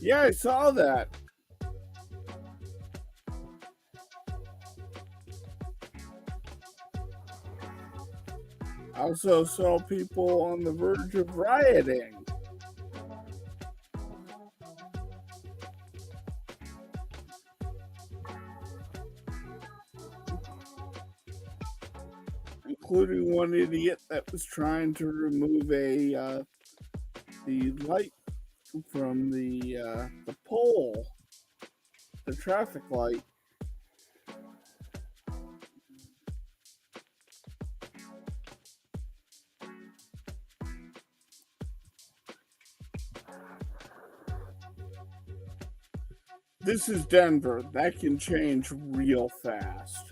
Yeah, I saw that. I also saw people on the verge of rioting. Including one idiot that was trying to remove the light from the pole, the traffic light. This is Denver. That can change real fast.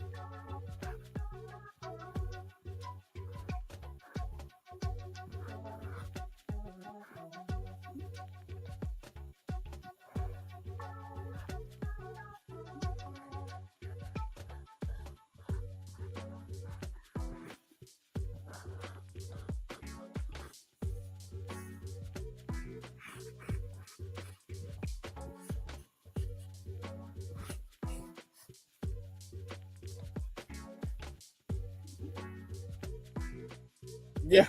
Yeah.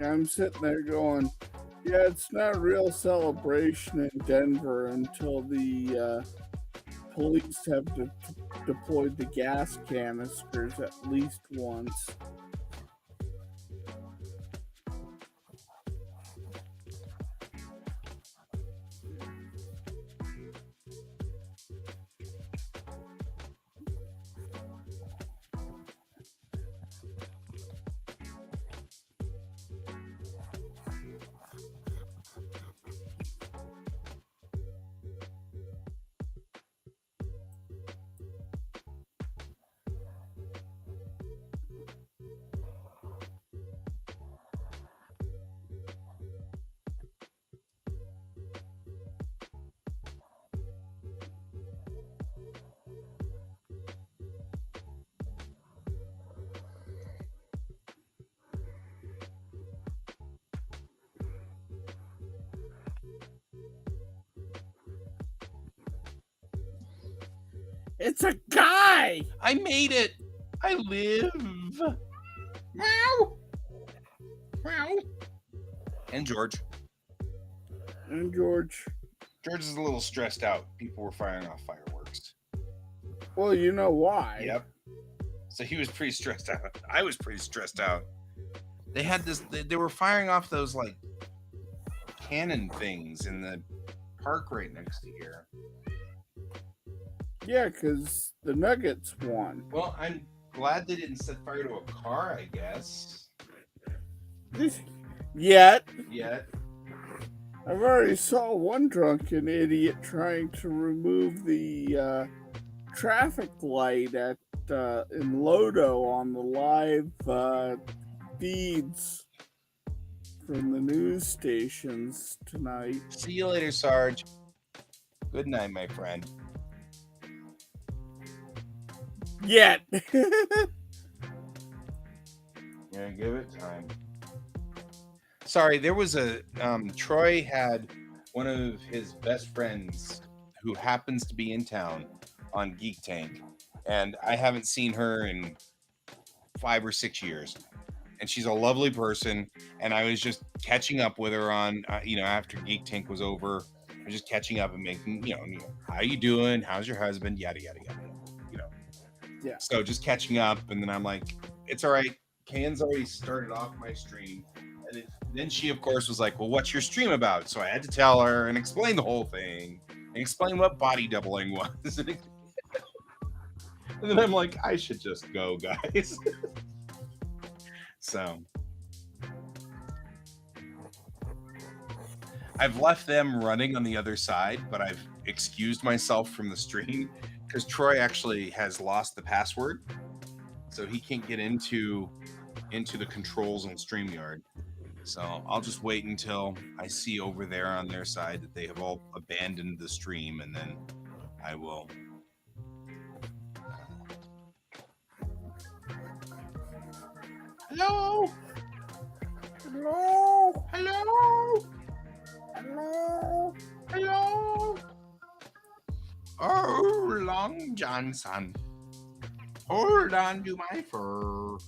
I'm sitting there going, yeah, it's not a real celebration in Denver until the police have deployed the gas canisters at least once. It's a guy! I made it! I live! Meow! Meow! And George. And George. George is a little stressed out. People were firing off fireworks. Well, you know why. Yep. So he was pretty stressed out. I was pretty stressed out. They had this, they were firing off those like cannon things in the park right next to here. Yeah, because the Nuggets won. Well, I'm glad they didn't set fire to a car, I guess. Yet. I've already saw one drunken idiot trying to remove the traffic light at in Lodo on the live feeds from the news stations tonight. See you later, Sarge. Good night, my friend. Yet. Yeah, give it time. Sorry, there was a Troy had one of his best friends who happens to be in town on Geek Tank, and I haven't seen her in 5 or 6 years. And she's a lovely person, and I was just catching up with her on, after Geek Tank was over. I was just catching up and making, how you doing? How's your husband? Yada yada yada. You know. Yeah. So just catching up, and then I'm like, it's all right. Kan's already started off my stream, and then she, of course, was like, well, what's your stream about? So I had to tell her and explain the whole thing, and explain what body doubling was. And then I'm like, I should just go, guys. So I've left them running on the other side, but I've excused myself from the stream because Troy actually has lost the password, so he can't get into the controls on StreamYard. So I'll just wait until I see over there on their side that they have all abandoned the stream, and then I will. Hello. Hello. Hello. Hello. Hello. Oh, Long Johnson. Hold on to my fur.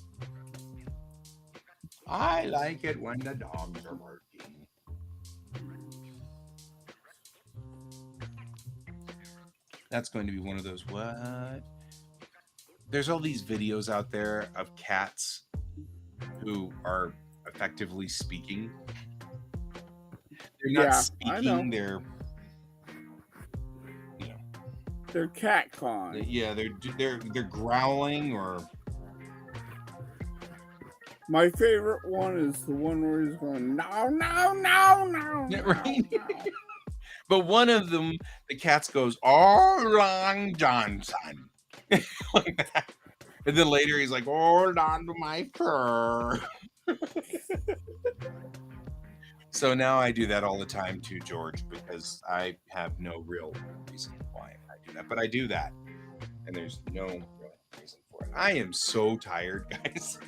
I like it when the dogs are barking. That's going to be one of those, what? There's all these videos out there of cats who are effectively speaking. They're not speaking, they're they're cat calling. Yeah, they're growling or. My favorite one is the one where he's going, no, no, no, no, Yeah, no, right. no. But one of them, the cats goes, "Oh, Long Johnson," like that, and then later he's like, "Hold on to my fur." So now I do that all the time too, George, because I have no real reason why I do that, but I do that, and there's no real reason for it. I am so tired, guys.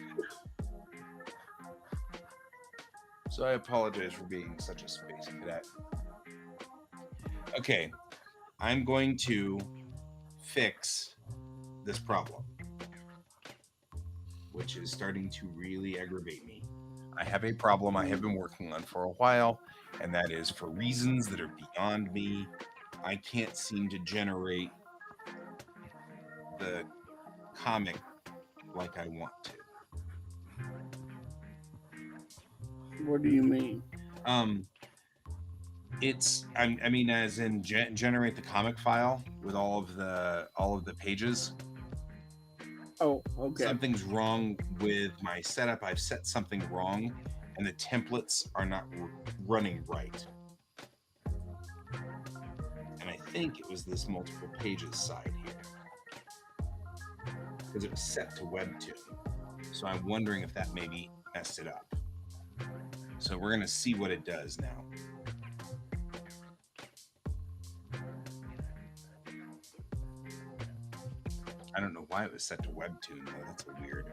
So I apologize for being such a space cadet. Okay, I'm going to fix this problem, which is starting to really aggravate me. I have a problem I have been working on for a while, and that is for reasons that are beyond me. I can't seem to generate the comic like I want to. What do you mean? I mean, as in generate the comic file with all of the pages. Oh, okay. Something's wrong with my setup. I've set something wrong, and the templates are not running right. And I think it was this multiple pages side here, because it was set to Webtoon. So I'm wondering if that maybe messed it up. So we're gonna see what it does now. I don't know why it was set to Webtoon though. That's a weird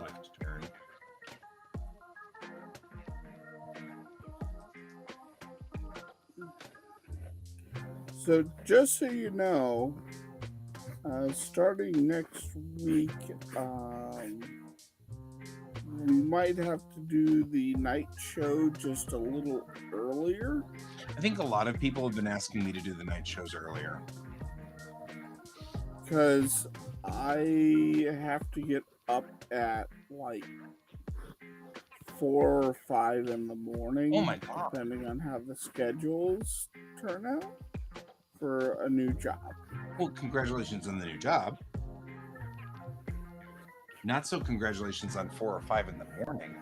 left turn. So just so you know, starting next week, we might have to do the night show just a little earlier. I think a lot of people have been asking me to do the night shows earlier. Because I have to get up at like 4 or 5 in the morning. Oh my God. Depending on how the schedules turn out for a new job. Well, congratulations on the new job. Not so congratulations on 4 or 5 in the morning.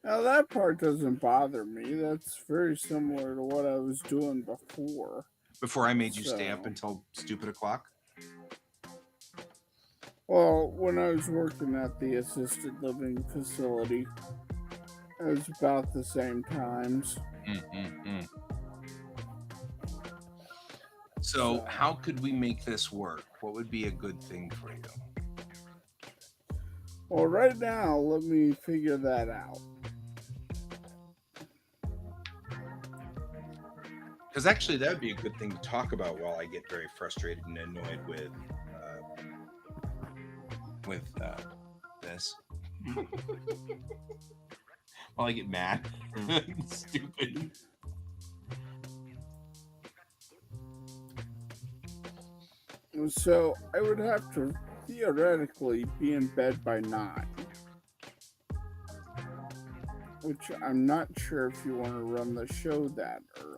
Now that part doesn't bother me. That's very similar to what I was doing before. Before I made you stay up until stupid o'clock? Well, when I was working at the assisted living facility, it was about the same times. So, how could we make this work? What would be a good thing for you? Well, right now, let me figure that out. Because actually, that would be a good thing to talk about while I get very frustrated and annoyed with this. While I get mad, stupid. So I would have to theoretically be in bed by 9. Which I'm not sure if you want to run the show that early.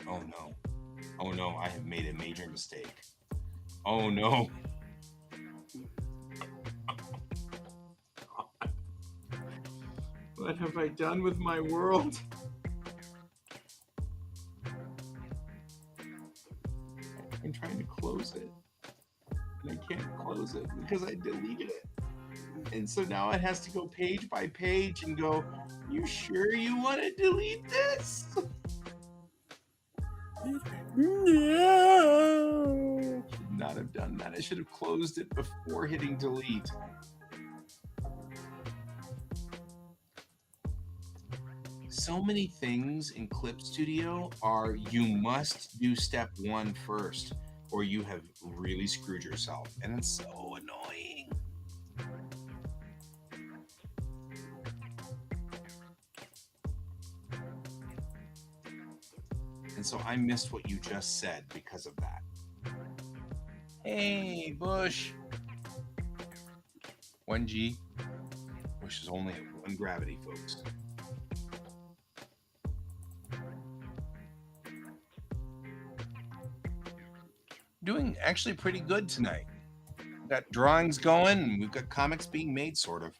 Oh no. Oh no, I have made a major mistake. Oh no. What have I done with my world? I'm trying to close it. And I can't close it because I deleted it. And so now it has to go page by page and go, you sure you want to delete this? No! Should not have done that. I should have closed it before hitting delete. So many things in Clip Studio are you must do step 1 first, or you have really screwed yourself. And it's so annoying. And so I missed what you just said because of that. Hey, Bush. 1G. Bush is only at 1 gravity, folks. Doing actually pretty good tonight. We've got drawings going, and we've got comics being made, sort of.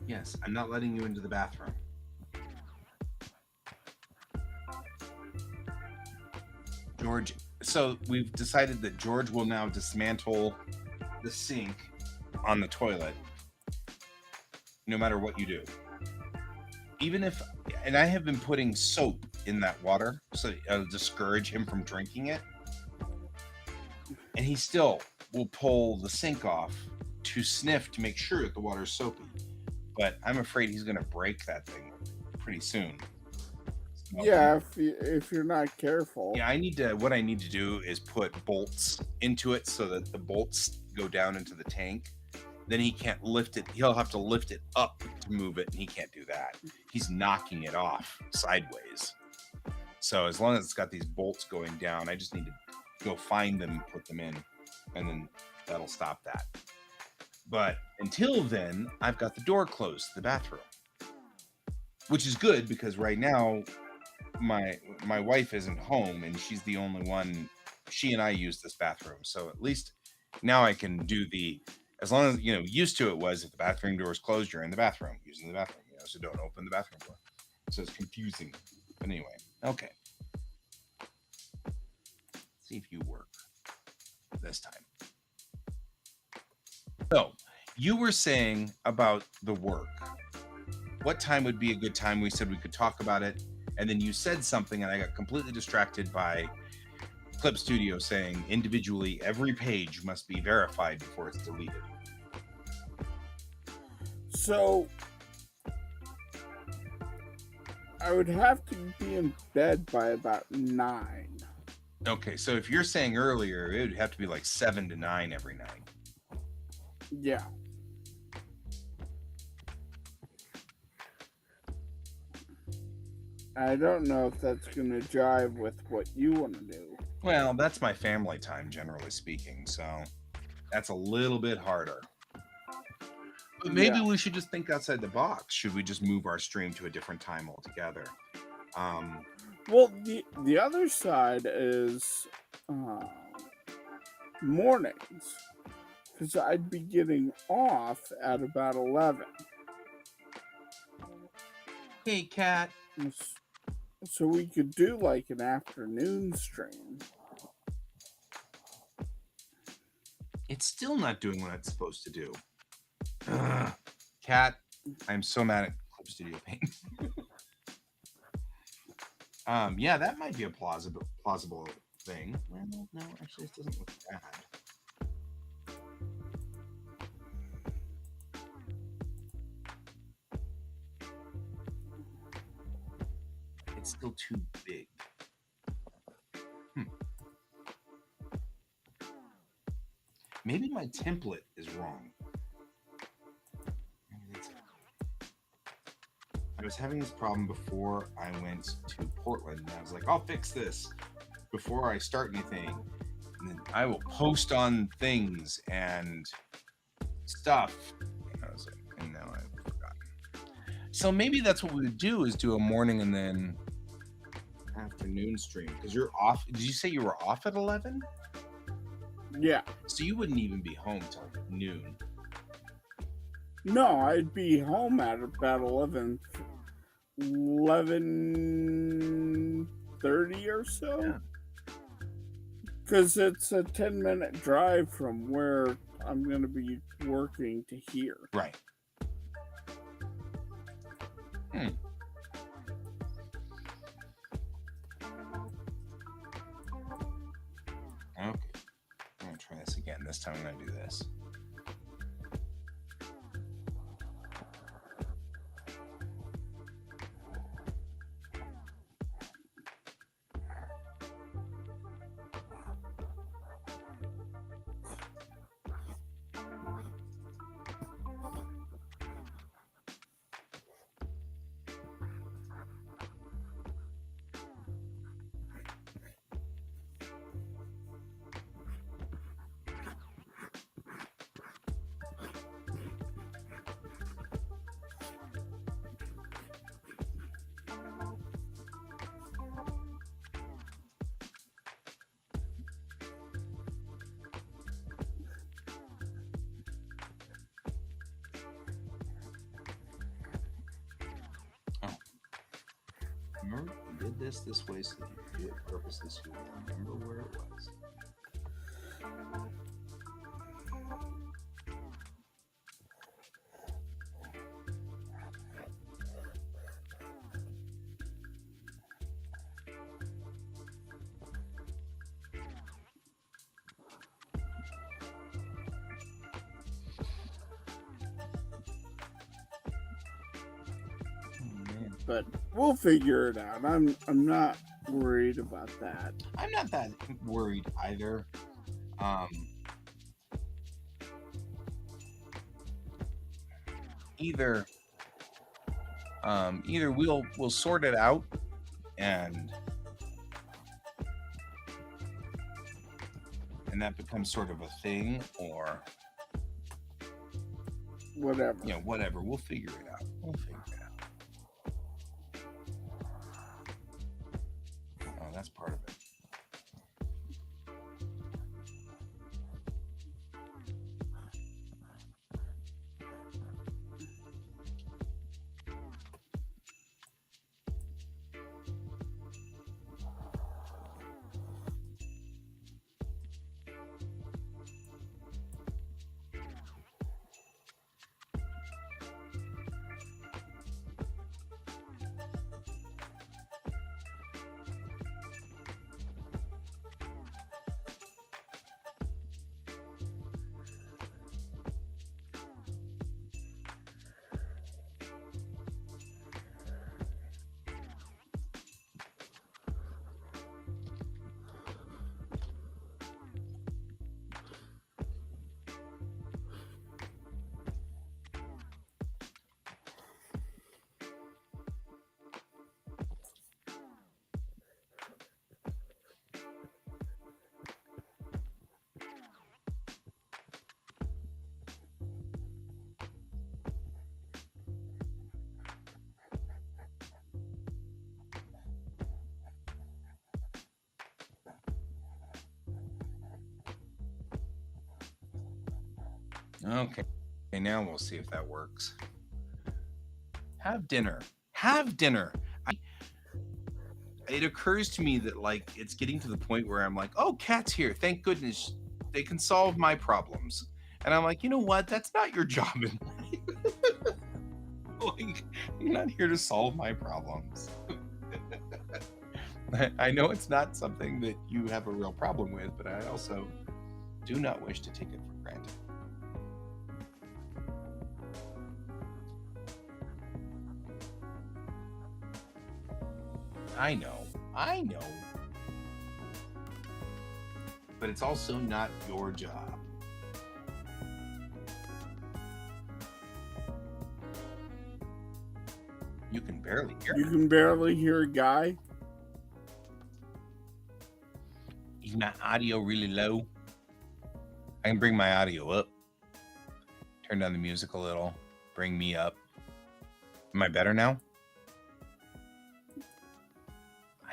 Yes, I'm not letting you into the bathroom. George, so we've decided that George will now dismantle the sink on the toilet no matter what you do. Even if, and I have been putting soap in that water so it'll discourage him from drinking it. And he still will pull the sink off to sniff to make sure that the water is soapy. But I'm afraid he's going to break that thing pretty soon. So, yeah, if you're not careful. Yeah, what I need to do is put bolts into it so that the bolts go down into the tank. Then he can't lift it. He'll have to lift it up to move it, and he can't do that. He's knocking it off sideways. So as long as it's got these bolts going down, I just need to go find them and put them in, and then that'll stop that. But until then, I've got the door closed to the bathroom, which is good because right now my wife isn't home and she's the only one. She and I use this bathroom, so at least now I can do as long as used to it was if the bathroom door is closed, you're in the bathroom using the bathroom, so don't open the bathroom door. So it's confusing. But anyway, okay. See if you work this time. So, you were saying about the work. What time would be a good time? We said we could talk about it. And then you said something, and I got completely distracted by Clip Studio saying individually every page must be verified before it's deleted. So, I would have to be in bed by about 9. Okay, so if you're saying earlier, it would have to be like 7 to 9 every night. Yeah. I don't know if that's going to jive with what you want to do. Well, that's my family time, generally speaking, so that's a little bit harder. But maybe Yeah. we should just think outside the box. Should we just move our stream to a different time altogether? Well, the other side is mornings, because I'd be getting off at about 11. Hey, cat. So we could do like an afternoon stream. It's still not doing what it's supposed to do. Ugh. Cat, I'm so mad at Clip Studio Paint. Yeah, that might be a plausible thing. Well, no, actually, it doesn't look bad. It's still too big. Maybe my template is wrong. I was having this problem before I went to Portland, and I was like, I'll fix this before I start anything. And then I will post on things and stuff. And I was like, and now I've forgotten. So maybe that's what we would do, is do a morning and then afternoon stream. Because you're off. Did you say you were off at 11? Yeah. So you wouldn't even be home till noon. No, I'd be home at about 11:30 or so. Yeah. Because it's a 10-minute drive from where I'm going to be working to here. Right. Okay. I'm going to try this again. This time I'm going to do this. Remember, we did this way so that you could do it purposely so you remember where it was. But we'll figure it out. I'm not worried about that. I'm not that worried either. Either we'll sort it out and that becomes sort of a thing, or Whatever. you know, whatever. We'll figure it out. Oh, that's part of it. Okay. Okay, now we'll see if that works. Have dinner. Have dinner. It occurs to me that like it's getting to the point where I'm like, oh, cat's here. Thank goodness they can solve my problems. And I'm like, you know what? That's not your job in life. Like, you're not here to solve my problems. I know it's not something that you have a real problem with, but I also do not wish to take it for granted. I know. But it's also not your job. You can barely hear You can barely hear a guy. Is my audio really low? I can bring my audio up. Turn down the music a little. Bring me up. Am I better now?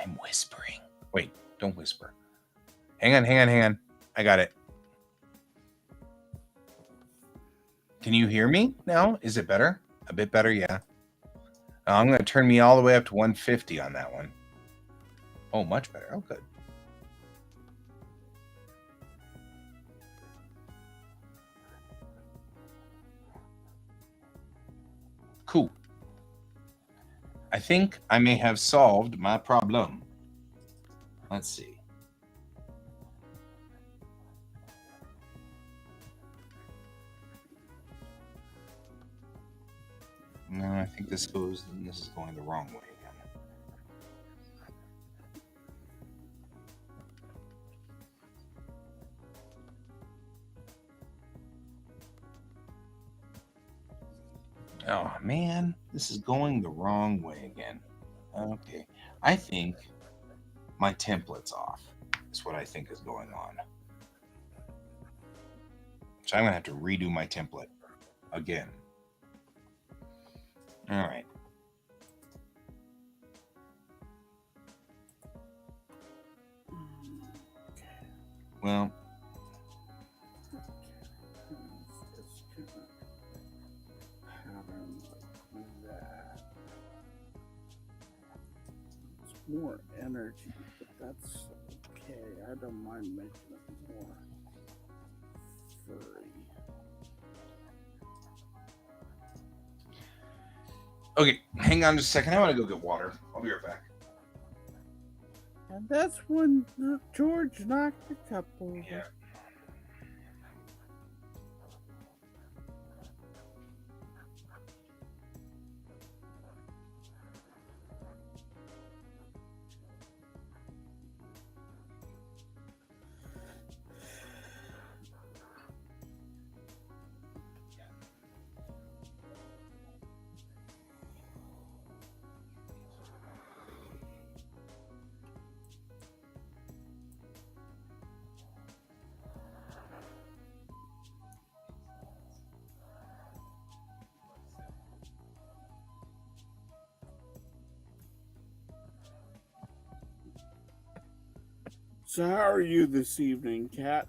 I'm whispering. Wait, don't whisper. Hang on. I got it. Can you hear me now? Is it better? A bit better, yeah. I'm going to turn me all the way up to 150 on that one. Oh, much better. Oh, good. Cool. I think I may have solved my problem. Let's see. No, I think this is going the wrong way again. Oh man, this is going the wrong way again. Okay, I think my template's off. Is what I think is going on. So I'm gonna have to redo my template again. All right. Well, more energy, but that's okay. I don't mind making it more furry. Okay, hang on just a second. I want to go get water. I'll be right back. And that's when George knocked the cup over. Yeah. So how are you this evening, Kat?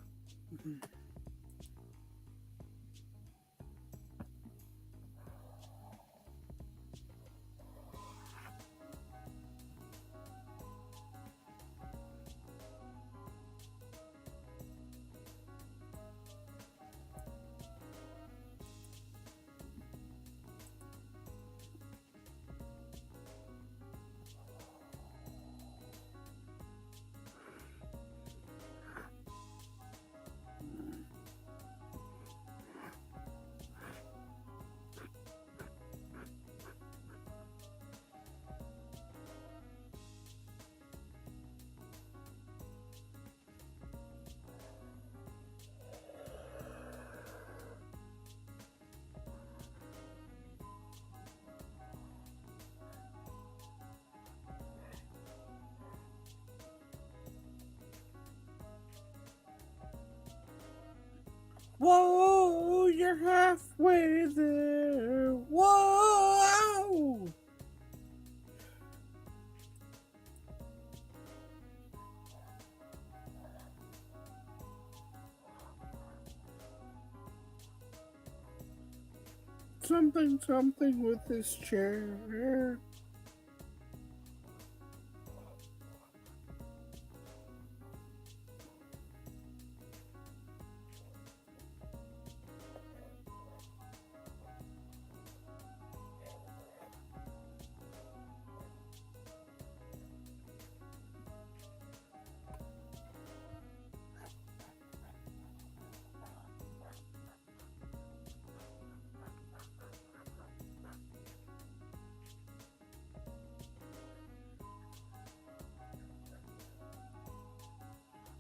Whoa, you're halfway there. Whoa! something something with this chair.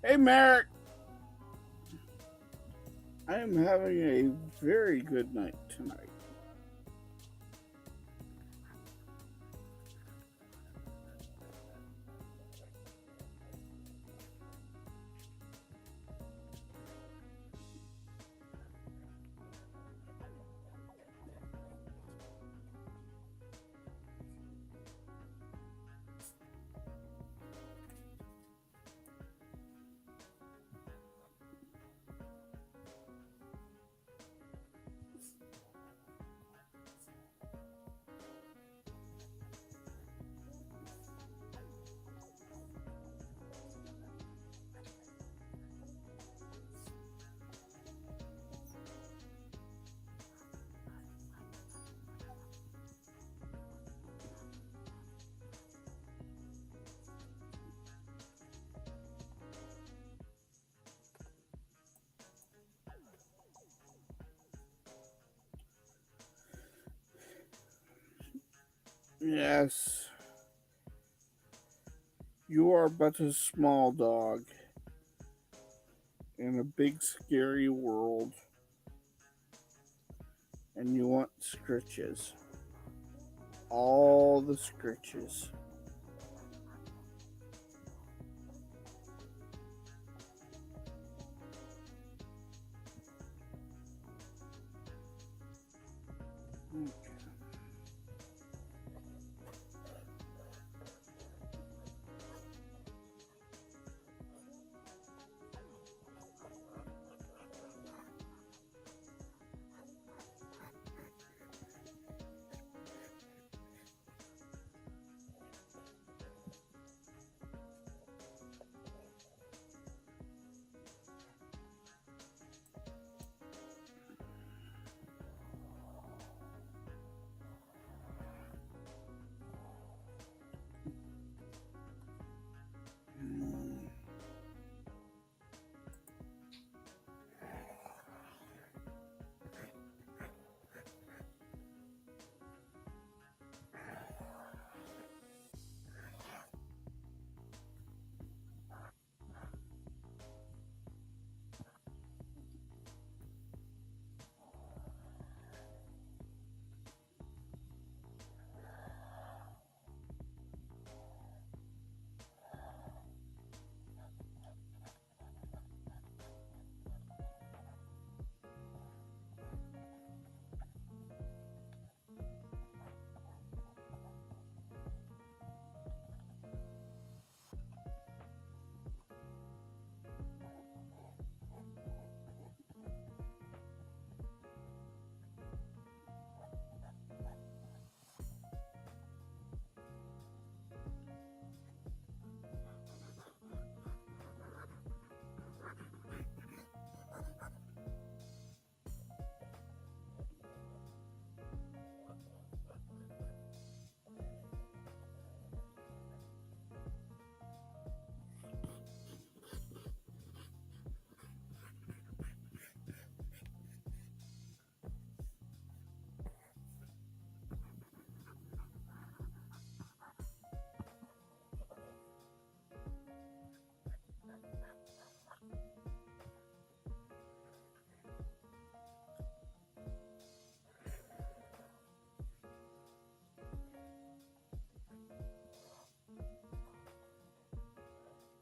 Hey, Merrick. I am having a very good night tonight. Yes, you are but a small dog in a big scary world, and you want scritches. All the scritches.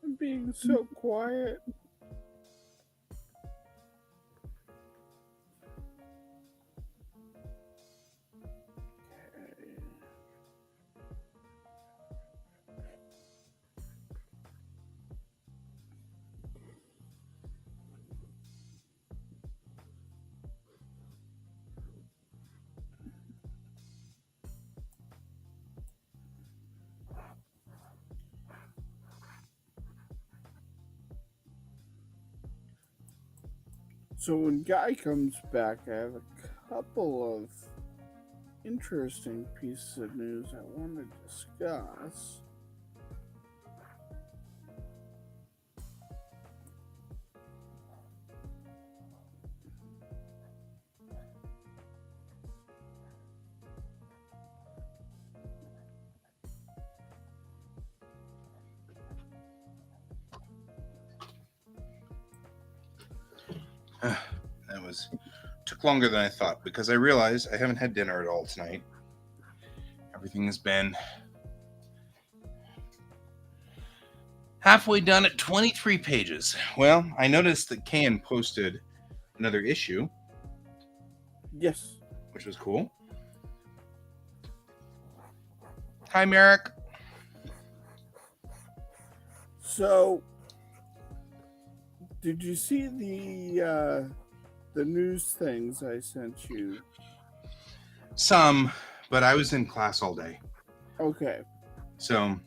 I'm being so quiet. So when Guy comes back, I have a couple of interesting pieces of news I want to discuss. Took longer than I thought because I realized I haven't had dinner at all tonight. Everything has been halfway done at 23 pages. Well, I noticed that Can posted another issue. Yes. Which was cool. Hi, Merrick. So, did you see the news things I sent you? Some, but I was in class all day. Okay. So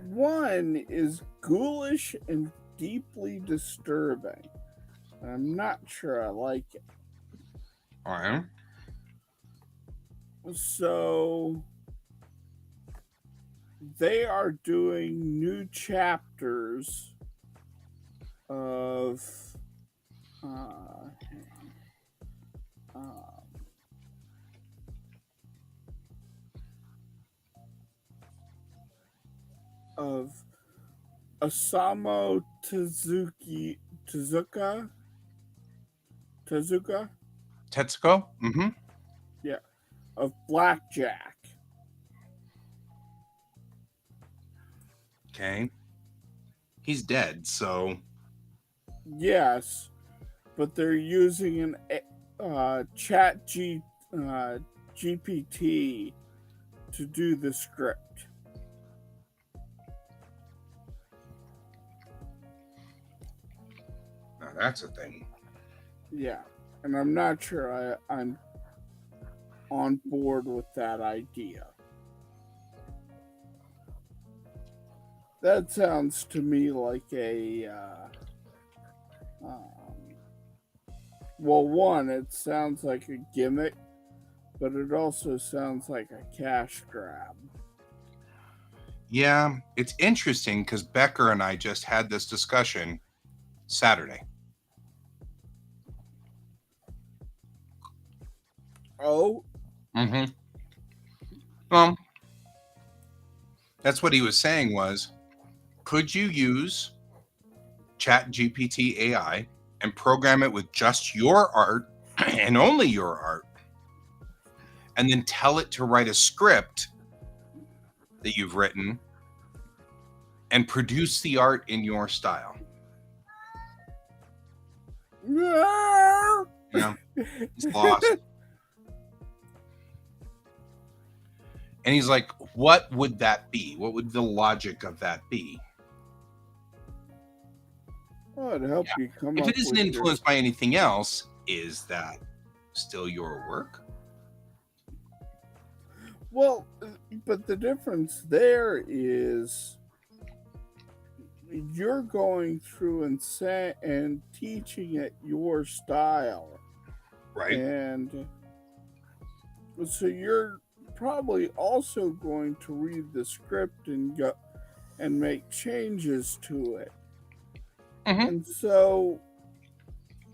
one is ghoulish and deeply disturbing. I'm not sure I like it. All right. So they are doing new chapters of of Osamu Tezuka. Tetsuko? Mm-hmm. Yeah. Of Blackjack. Okay. He's dead, so. Yes, but they're using an chat GPT to do the script. Now that's a thing. Yeah, and I'm not sure I'm on board with that idea. That sounds to me like a well, one, it sounds like a gimmick, but it also sounds like a cash grab. Yeah, it's interesting because Becker and I just had this discussion Saturday. Oh? Mm-hmm. Well, that's what he was saying was, could you use Chat GPT AI and program it with just your art and only your art, and then tell it to write a script that you've written and produce the art in your style? No! Yeah, he's lost. And he's like, what would that be? What would the logic of that be? Well, it'd help you come if up it isn't with influenced by anything else, is that still your work? Well, but the difference there is you're going through and teaching it your style. Right. And so you're probably also going to read the script and go and make changes to it. Mm-hmm. And so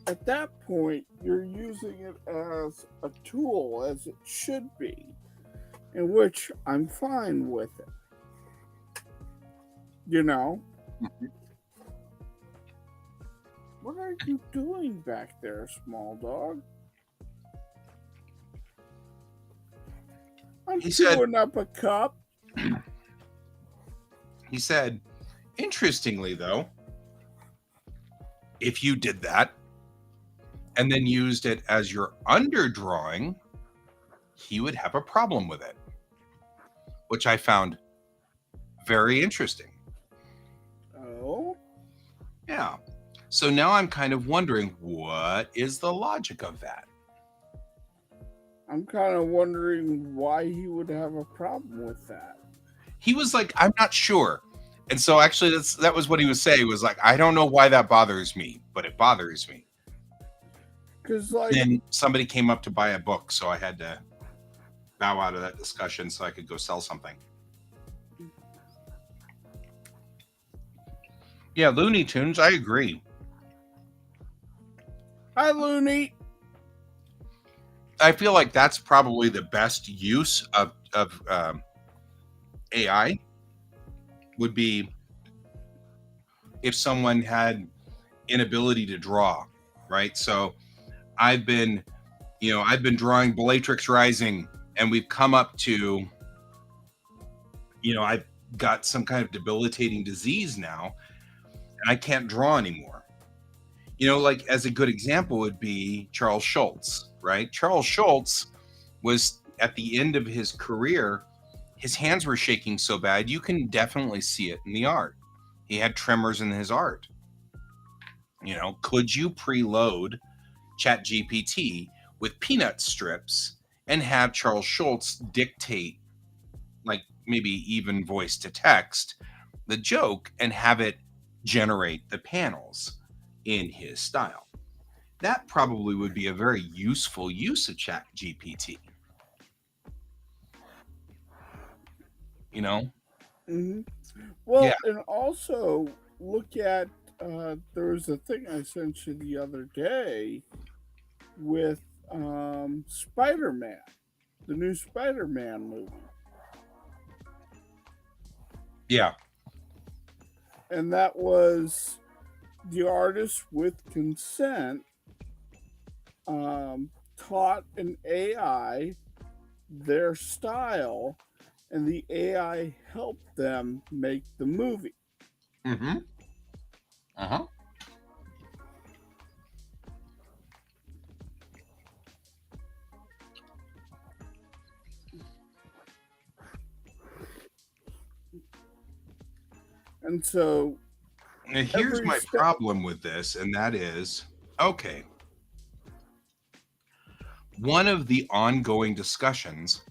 at that point, you're using it as a tool, as it should be, in which I'm fine with it. You know? Mm-hmm. What are you doing back there, small dog? I'm filling up a cup. He said, interestingly, though, if you did that and then used it as your underdrawing, he would have a problem with it, which I found very interesting. Oh? Yeah. So now I'm kind of wondering, what is the logic of that? I'm kind of wondering why he would have a problem with that. He was like, I'm not sure. And so actually that was what he was saying, was like, I don't know why that bothers me, but it bothers me. Because, like, Then somebody came up to buy a book, so I had to bow out of that discussion so I could go sell something. Yeah, Looney Tunes, I agree. hi, Looney. I feel like that's probably the best use of AI would be if someone had inability to draw, right? So I've been drawing Bellatrix Rising, and we've come up to, I've got some kind of debilitating disease now, and I can't draw anymore. Like as a good example would be Charles Schultz, right? Charles Schultz was at the end of his career, his hands were shaking so bad, you can definitely see it in the art. He had tremors in his art. Could you preload ChatGPT with peanut strips and have Charles Schultz dictate, like maybe even voice to text, the joke and have it generate the panels in his style? That probably would be a very useful use of ChatGPT. Mm-hmm. Well, Yeah. and also look at there was a thing I sent you the other day with Spider-Man, the new Spider-Man movie. Yeah. And that was the artist with consent taught an AI their style, and the AI helped them make the movie. Mm-hmm. Uh-huh. And so And here's every my step. problem with this, and that is, okay, one of the ongoing discussions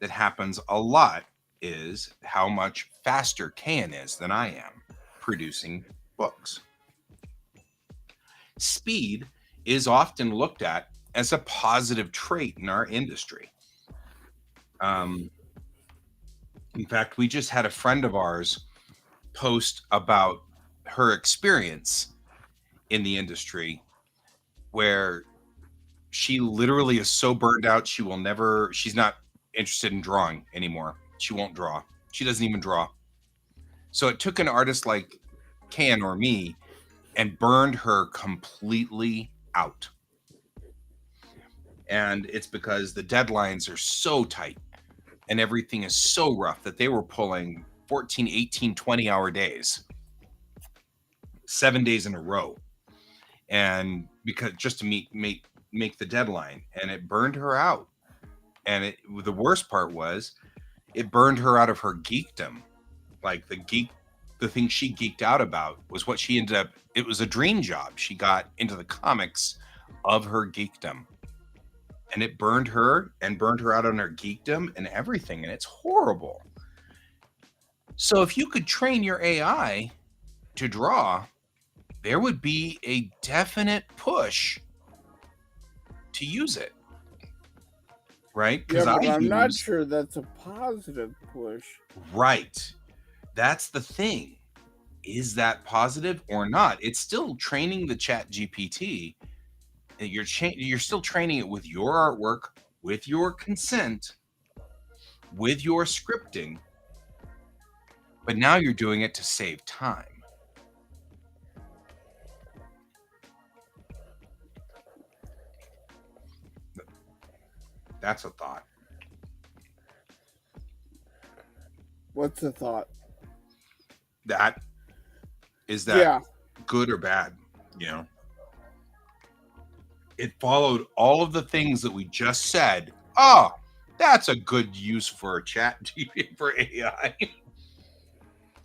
that happens a lot is how much faster Can is than I am producing books. Speed is often looked at as a positive trait in our industry. In fact, we just had a friend of ours post about her experience in the industry where she literally is so burned out she's not interested in drawing anymore. She won't draw. She doesn't even draw. So it took an artist like Can or me and burned her completely out. And it's because the deadlines are so tight and everything is so rough that they were pulling 14, 18, 20-hour days, 7 days in a row. And because just to make the deadline, and it burned her out. And the worst part was it burned her out of her geekdom. Like the thing she geeked out about was what she ended up, it was a dream job. She got into the comics of her geekdom. And it burned her out on her geekdom and everything. And it's horrible. So if you could train your AI to draw, there would be a definite push to use it. Right? Yeah, but I'm not sure that's a positive push. Right. That's the thing. Is that positive or not? It's still training the Chat GPT. You're still training it with your artwork, with your consent, with your scripting. But now you're doing it to save time. That's a thought. What's the thought? Is that good or bad? It followed all of the things that we just said. Oh, that's a good use for a chat GPT for AI.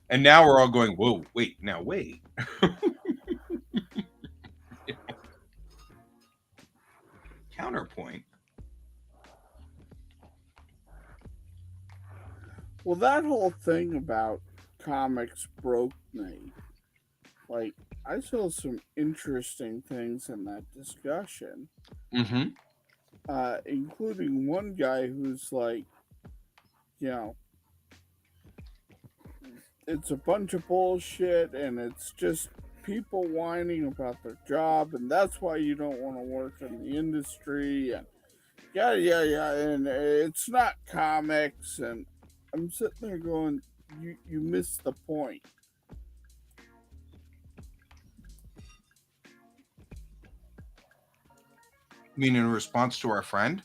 And now we're all going, whoa, wait. Counterpoint. Well, that whole thing about comics broke me. Like, I saw some interesting things in that discussion, Mm-hmm. including one guy who's like, you know, it's a bunch of bullshit and it's just people whining about their job, and that's why you don't want to work in the industry, and yeah, and it's not comics. And I'm sitting there going, you missed the point. I mean, in response to our friend.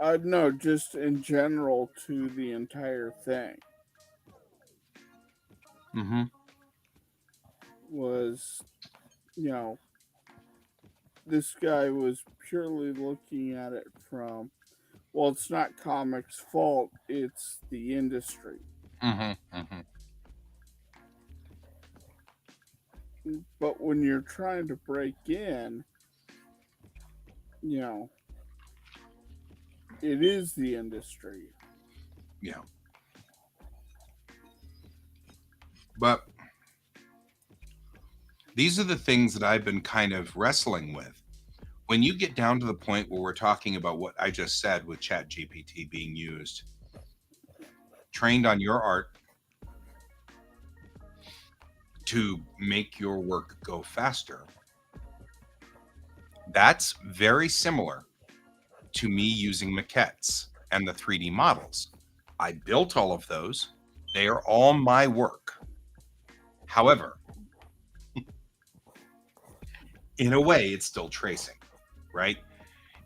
No, just in general to the entire thing Mm-hmm. was, you know, this guy was purely looking at it from, well, it's not comics' fault, it's the industry. Mm-hmm. Mm-hmm. But when you're trying to break in, you know, it is the industry. Yeah. But these are the things that I've been kind of wrestling with. When you get down to the point where we're talking about what I just said with Chat GPT being used, trained on your art to make your work go faster, that's very similar to me using maquettes and the 3D models. I built all of those. They are all my work. However, in a way, it's still tracing, right?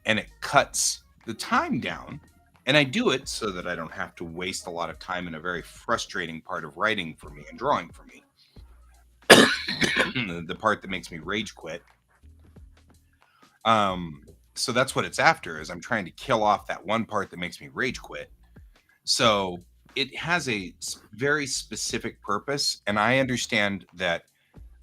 And it cuts the time down. And I do it so that I don't have to waste a lot of time in a very frustrating part of writing for me and drawing for me. The part that makes me rage quit. So that's what it's after, is I'm trying to kill off that one part that makes me rage quit. So it has a very specific purpose, and I understand that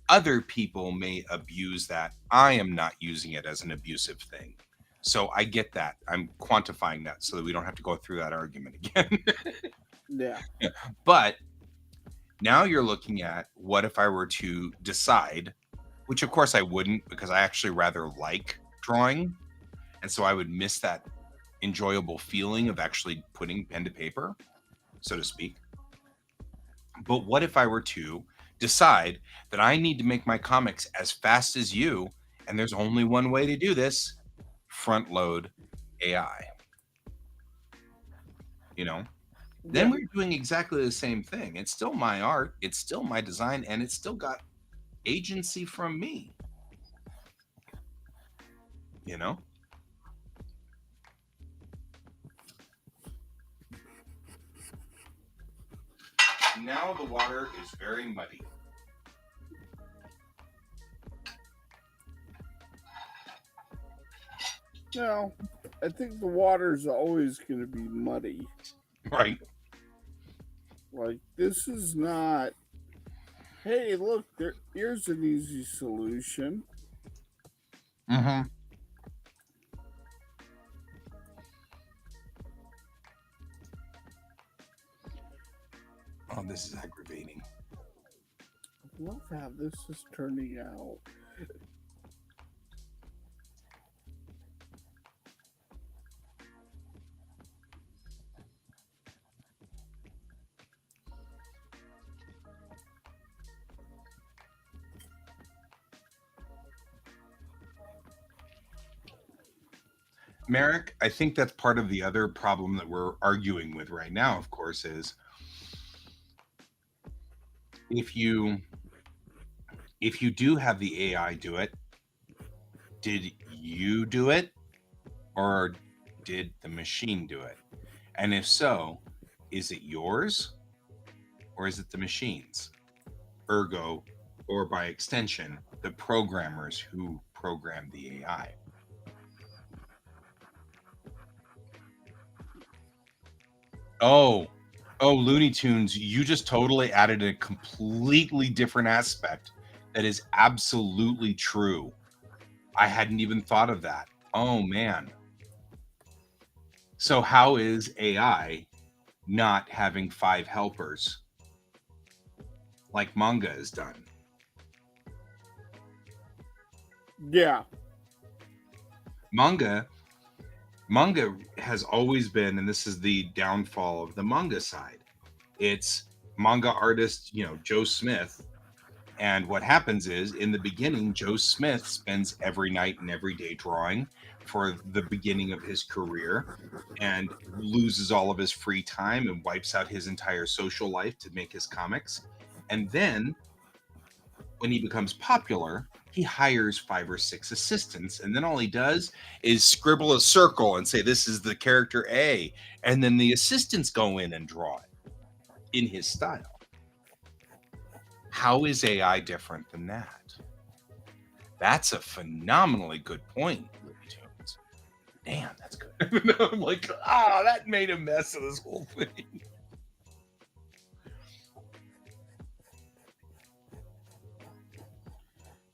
other people may abuse that. I am not using it as an abusive thing. So I get that. I'm quantifying that so that we don't have to go through that argument again. Yeah. But now you're looking at, what if I were to decide, which of course I wouldn't, because I actually rather like drawing. And so I would miss that enjoyable feeling of actually putting pen to paper, so to speak. But what if I were to decide that I need to make my comics as fast as you, and there's only one way to do this: front load AI? You know, then Yeah. we're doing exactly the same thing. It's still my art, it's still my design, and it's still got agency from me, you know? Now the water is very muddy. No, I think the water's always going to be muddy. Right. Like, this is not, hey, look, here's an easy solution. Mm-hmm. Oh, this is aggravating. I love how this is turning out. Merrick, I think that's part of the other problem that we're arguing with right now, of course, is if you do have the AI do it, did you do it, or did the machine do it? And if so, is it yours or is it the machine's? Ergo, or by extension, the programmers who programmed the AI. Oh, Looney Tunes, you just totally added a completely different aspect that is absolutely true. I hadn't even thought of that. Oh man. So how is AI not having 5 helpers like manga is done? Yeah. Manga has always been, and this is the downfall of the manga side. It's manga artist, Joe Smith. And what happens is, in the beginning, Joe Smith spends every night and every day drawing for the beginning of his career and loses all of his free time and wipes out his entire social life to make his comics. And then when he becomes popular, he hires 5 or 6 assistants. And then all he does is scribble a circle and say, this is the character A. And then the assistants go in and draw it in his style. How is AI different than that? That's a phenomenally good point, Looney Tunes. Damn, that's good. I'm like, that made a mess of this whole thing.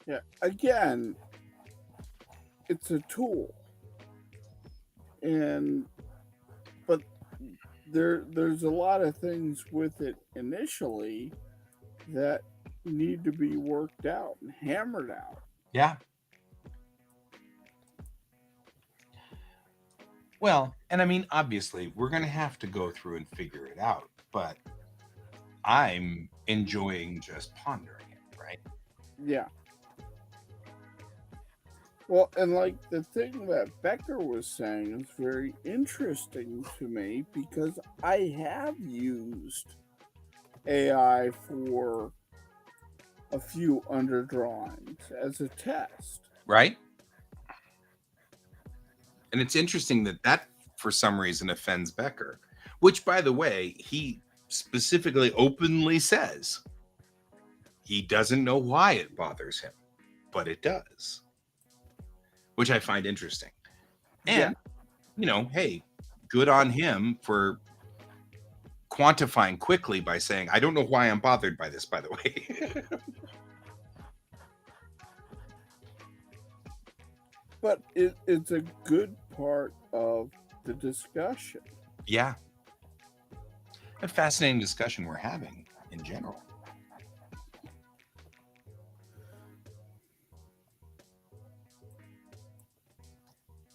Yeah. Again, it's a tool. But there's a lot of things with it initially that need to be worked out and hammered out. Yeah. Well, and I mean, obviously, we're going to have to go through and figure it out, but I'm enjoying just pondering it, right? Yeah. Well, and like the thing that Becker was saying is very interesting to me because I have used AI for a few underdrawings as a test. Right? And it's interesting that for some reason offends Becker, which, by the way, he specifically openly says he doesn't know why it bothers him, but it does, which I find interesting. And, hey, good on him for quantifying quickly by saying, I don't know why I'm bothered by this, by the way. But it's a good part of the discussion. Yeah. A fascinating discussion we're having in general.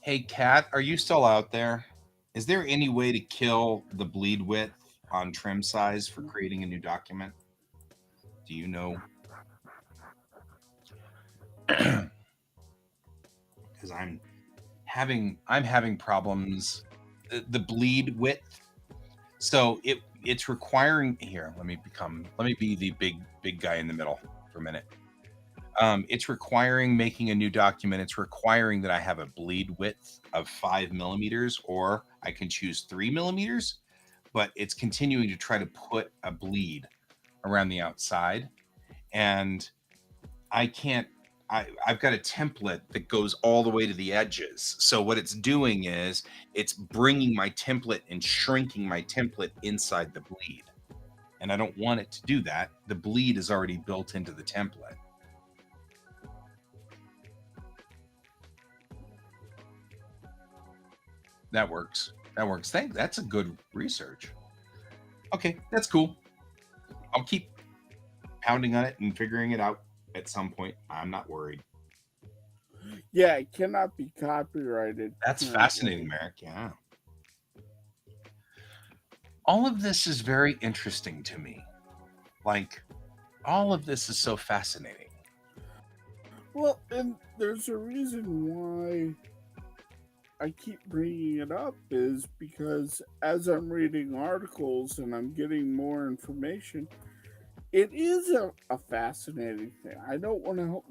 Hey, Kat, are you still out there? Is there any way to kill the bleed width on trim size for creating a new document? Do you know? Because I'm having problems. The bleed width. So it's requiring here. Let me be the big guy in the middle for a minute. It's requiring making a new document. It's requiring that I have a bleed width of 5 millimeters, or I can choose 3 millimeters, but it's continuing to try to put a bleed around the outside. And I can't, I've got a template that goes all the way to the edges. So what it's doing is it's bringing my template and shrinking my template inside the bleed. And I don't want it to do that. The bleed is already built into the template. That works. That's a good research. Okay, that's cool. I'll keep pounding on it and figuring it out at some point. I'm not worried. Yeah, it cannot be copyrighted. That's fascinating, Merrick. Yeah. All of this is very interesting to me. Like, all of this is so fascinating. Well, and there's a reason why I keep bringing it up is because as I'm reading articles and I'm getting more information, it is a fascinating thing. I don't want to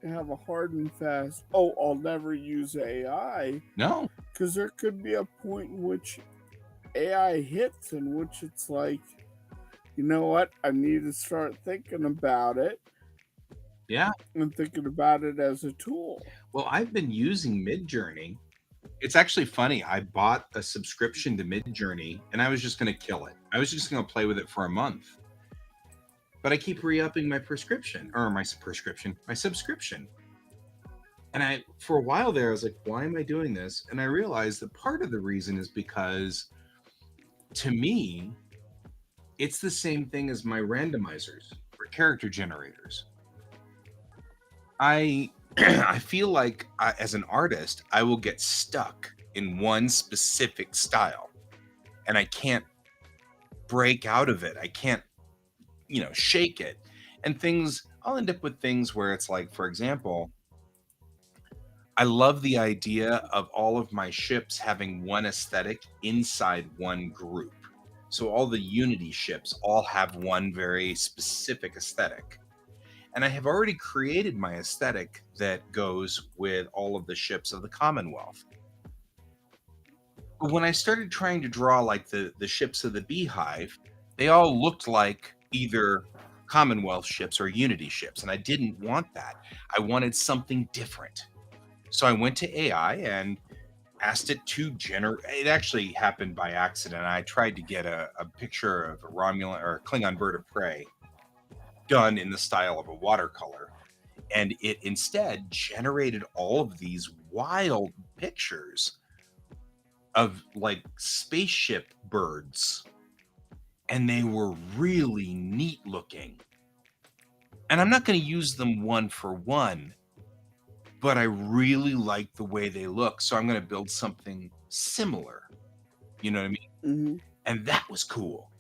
have a hard and fast, I'll never use AI. No. Because there could be a point in which AI hits in which it's like, you know what, I need to start thinking about it. Yeah. And thinking about it as a tool. Well, I've been using Midjourney. It's actually funny. I bought a subscription to Midjourney and I was just going to kill it. I was just going to play with it for a month. But I keep re-upping my subscription. And for a while there, I was like, why am I doing this? And I realized that part of the reason is because, to me, it's the same thing as my randomizers or character generators. I I feel like as an artist, I will get stuck in one specific style and I can't break out of it. I can't, shake it. And I'll end up with things where it's like, for example, I love the idea of all of my ships having one aesthetic inside one group. So all the Unity ships all have one very specific aesthetic. And I have already created my aesthetic that goes with all of the ships of the Commonwealth. But when I started trying to draw like the ships of the Beehive, they all looked like either Commonwealth ships or Unity ships. And I didn't want that. I wanted something different. So I went to AI and asked it to generate. It actually happened by accident. I tried to get a picture of a Romulan or a Klingon bird of prey done in the style of a watercolor. And it instead generated all of these wild pictures of like spaceship birds. And they were really neat looking. And I'm not going to use them one for one, but I really like the way they look. So I'm going to build something similar. You know what I mean? Mm-hmm. And that was cool.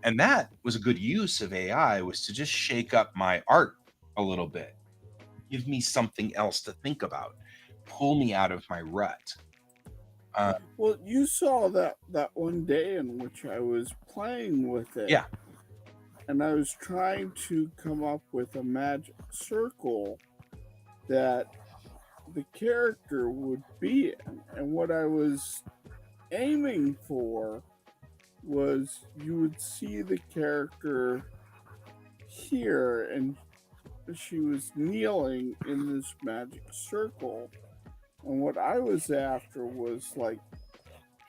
And that was a good use of AI, was to just shake up my art a little bit. Give me something else to think about. Pull me out of my rut. Well, you saw that one day in which I was playing with it. Yeah. And I was trying to come up with a magic circle that the character would be in. And what I was aiming for was you would see the character here, and she was kneeling in this magic circle. And what I was after was like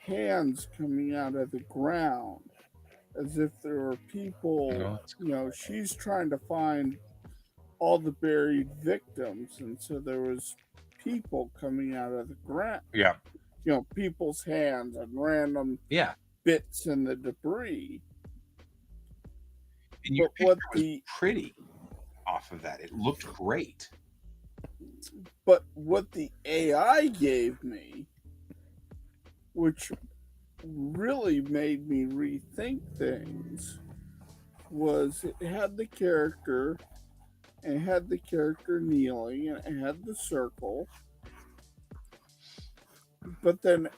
hands coming out of the ground, as if there were people, she's trying to find all the buried victims. And so there was people coming out of the ground. Yeah. People's hands and random bits in the debris. And your picture was pretty off of that. It looked great. But what the AI gave me, which really made me rethink things, was it had the character, and it had the character kneeling, and it had the circle. But then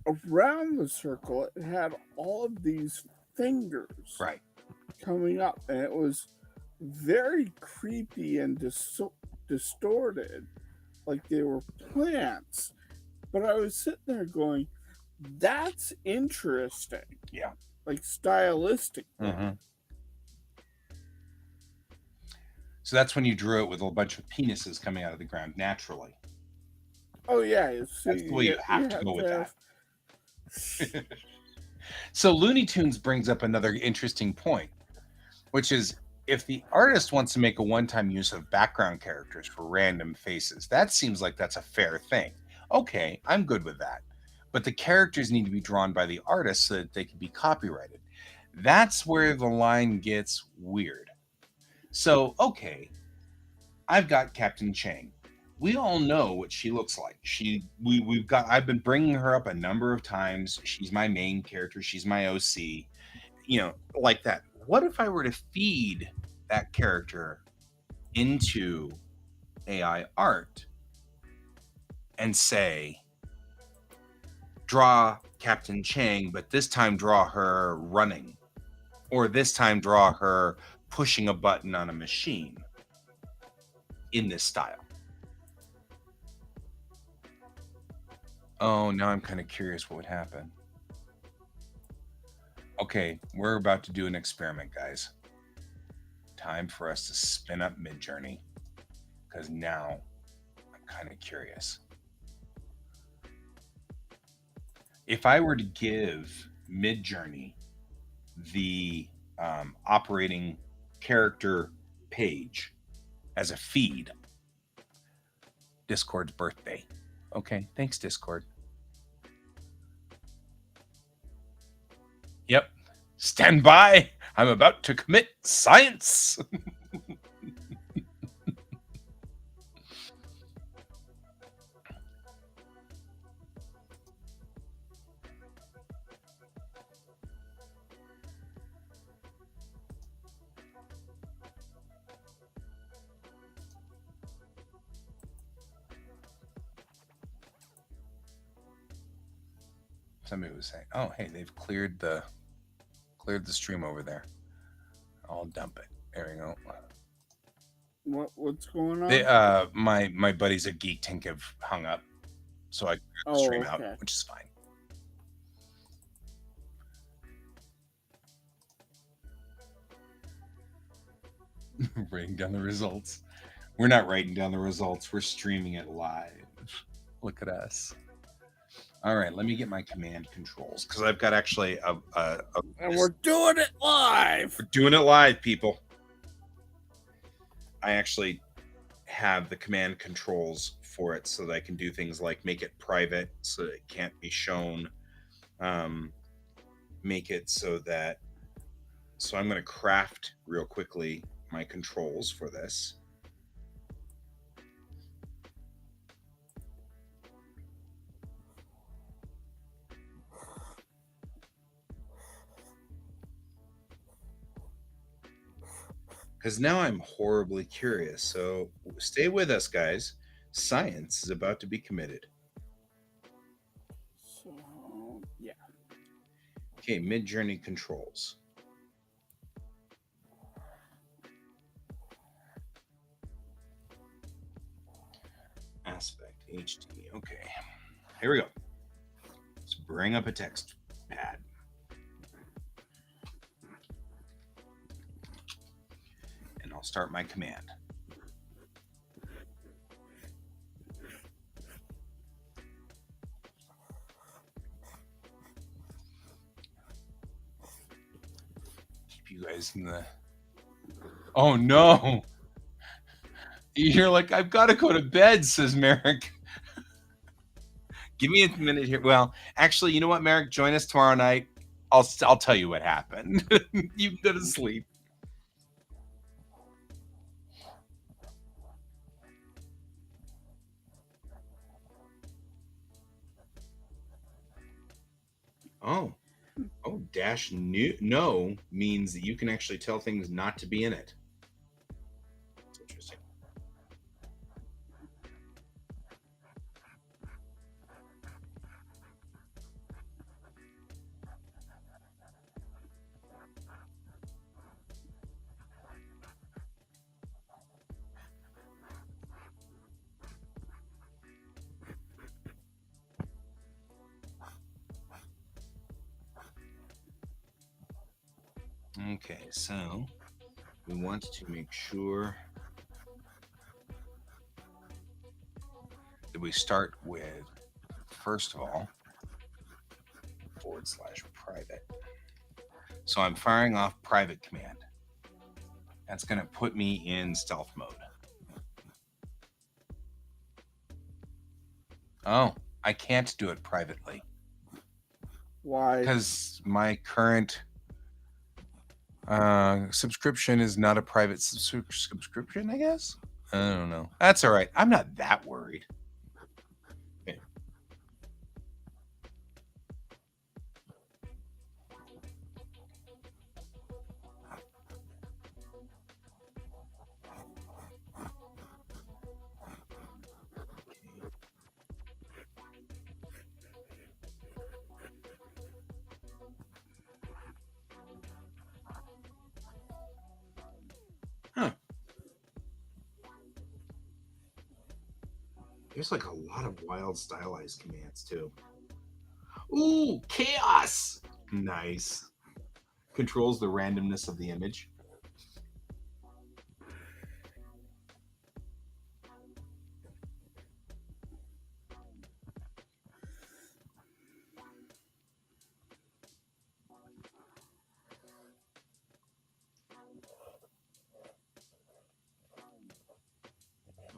around the circle, it had all of these fingers coming up, and it was very creepy and distorted, like they were plants. But I was sitting there going, that's interesting. Yeah. Like stylistic. Mm-hmm. So that's when you drew it with a bunch of penises coming out of the ground naturally. Oh, yeah. That's the way you have to go with that. So Looney Tunes brings up another interesting point, which is if the artist wants to make a one-time use of background characters for random faces, that seems like that's a fair thing. Okay, I'm good with that. But the characters need to be drawn by the artist so that they can be copyrighted. That's where the line gets weird. So, okay, I've got Captain Chang. We all know what she looks like. I've been bringing her up a number of times. She's my main character. She's my OC. Like that. What if I were to feed that character into AI art and say, draw Captain Chang, but this time draw her running, or this time draw her pushing a button on a machine in this style? Oh, now I'm kind of curious what would happen. Okay, we're about to do an experiment, guys. Time for us to spin up Midjourney, because now I'm kind of curious. If I were to give Midjourney the operating character page as a feed, Discord's birthday. Okay, thanks, Discord. Yep. Stand by. I'm about to commit science. Somebody was saying, "Oh, hey, they've cleared the stream over there. I'll dump it. There we go." What's going on? They my buddies at Geek Tink have hung up, so I cleared the stream out, which is fine. Writing down the results. We're not writing down the results. We're streaming it live. Look at us. All right, let me get my command controls because I've got actually and we're doing it live. We're doing it live, people. I actually have the command controls for it so that I can do things like make it private so that it can't be shown. Make it so that. So I'm going to craft real quickly my controls for this. Because now I'm horribly curious. So stay with us, guys. Science is about to be committed. So, yeah. Okay, mid-journey controls. Aspect, HD. Okay, here we go. Let's bring up a text pad. And I'll start my command. Keep you guys in the... Oh, no! You're like, I've got to go to bed, says Merrick. Give me a minute here. Well, actually, you know what, Merrick? Join us tomorrow night. I'll tell you what happened. You can go to sleep. Oh, dash no means that you can actually tell things not to be in it. That's interesting. Okay, so we want to make sure that we start with, first of all, /private. So I'm firing off private command. That's going to put me in stealth mode. Oh, I can't do it privately. Why? Because my current subscription is not a private subscription, I guess. I don't know. That's all right. I'm not that worried. Okay. Huh. There's like a lot of wild stylized commands too. Ooh, chaos! Nice. Controls the randomness of the image.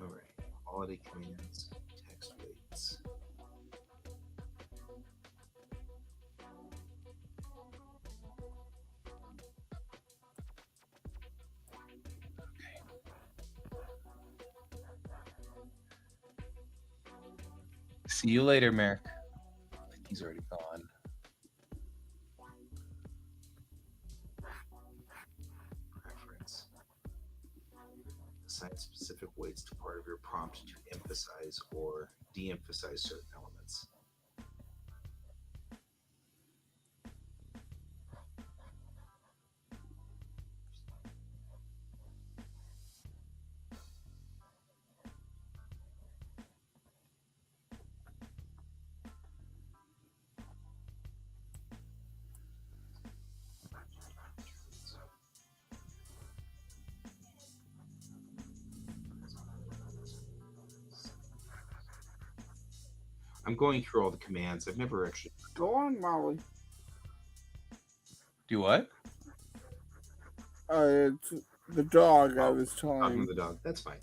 All right, quality commands, text weights. See you later, Merrick. I think he's already gone. Preference. Assign specific weights to part of your prompt to emphasize or de-emphasize certain elements. I'm going through all the commands. I've never actually Go on, Molly. do what? It's the dog I Oh, was talking to telling. the dog. That's fine.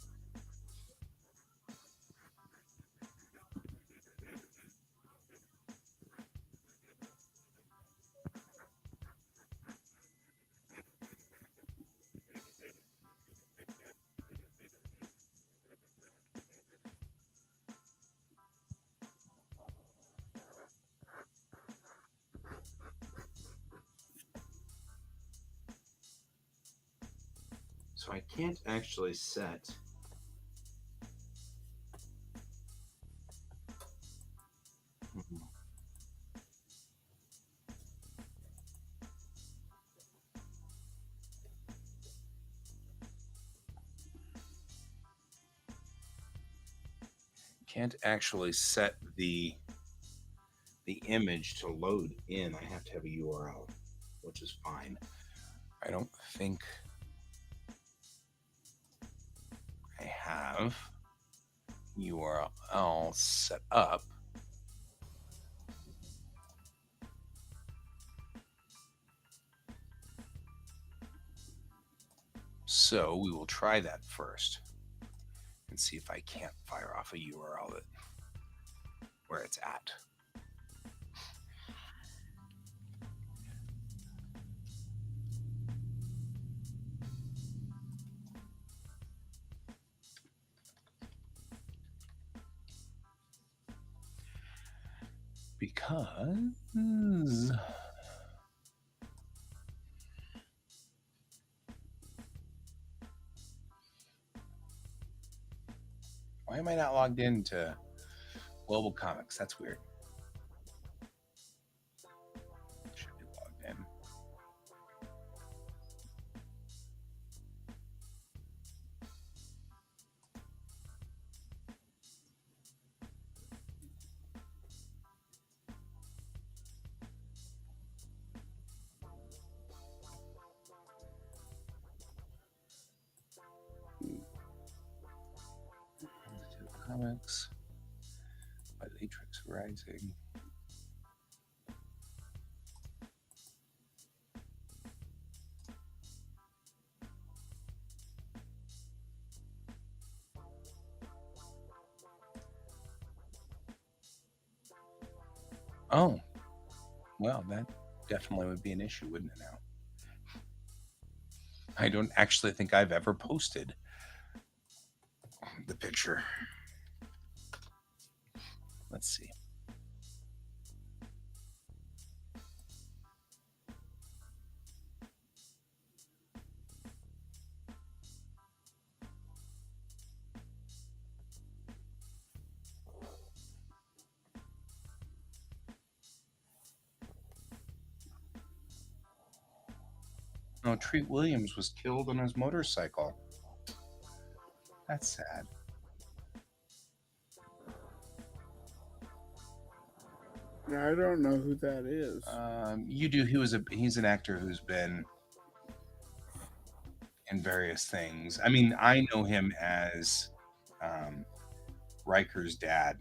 So I can't actually set. Hmm. Can't actually set the image to load in. I have to have a URL, which is fine. I don't think I have URL set up. So we will try that first and see if I can't fire off a URL where it's at. Because why am I not logged into Global Comics? That's weird. Should be logged in. Comics by Matrix Rising. Oh, well, that definitely would be an issue, wouldn't it now? I don't actually think I've ever posted the picture. Let's see. No, Treat Williams was killed on his motorcycle. That's sad. I don't know who that is. You do. He's an actor who's been in various things. I mean, I know him as Riker's dad.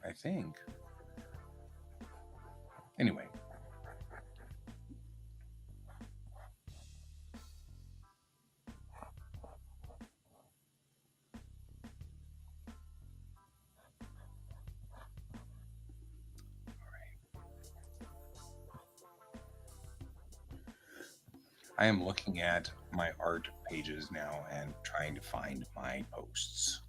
I think. Anyway. I am looking at my art pages now and trying to find my posts.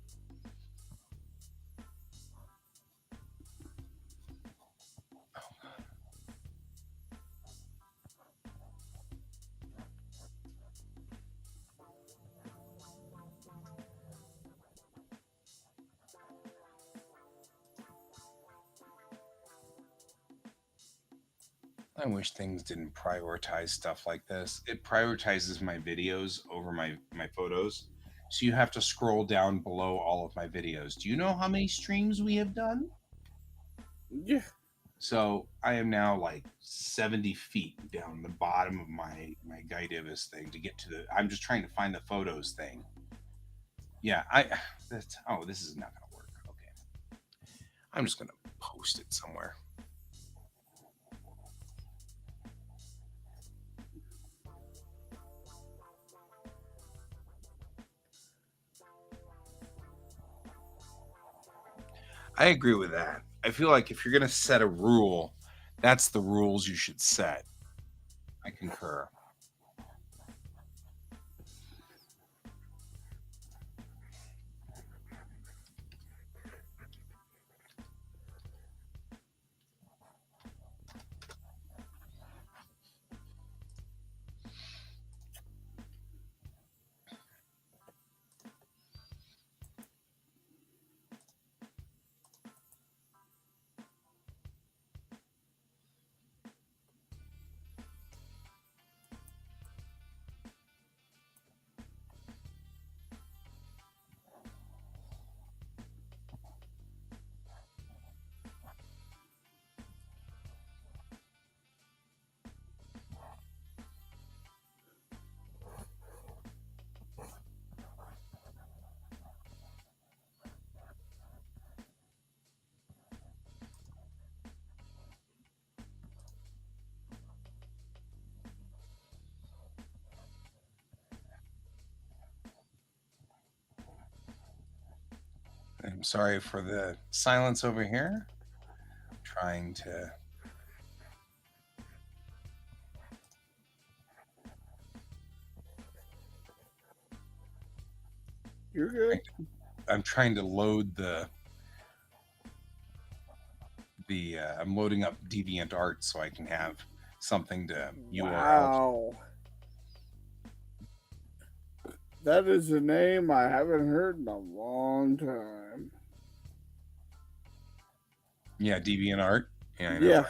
I wish things didn't prioritize stuff like this. It prioritizes my videos over my photos. So you have to scroll down below all of my videos. Do you know how many streams we have done? Yeah. So I am now like 70 feet down the bottom of my Guy Davis thing to get to the. I'm just trying to find the photos thing. Yeah, That's, oh, this is not gonna work. Okay, I'm just gonna post it somewhere. I agree with that. I feel like if you're gonna set a rule, that's the rules you should set. I concur. I'm sorry for the silence over here. I'm trying to. You're good. I'm trying to load I'm loading up DeviantArt so I can have something to URL. Wow. That is a name I haven't heard in a long time. Yeah, DeviantArt. Yeah, I know, Yeah. right?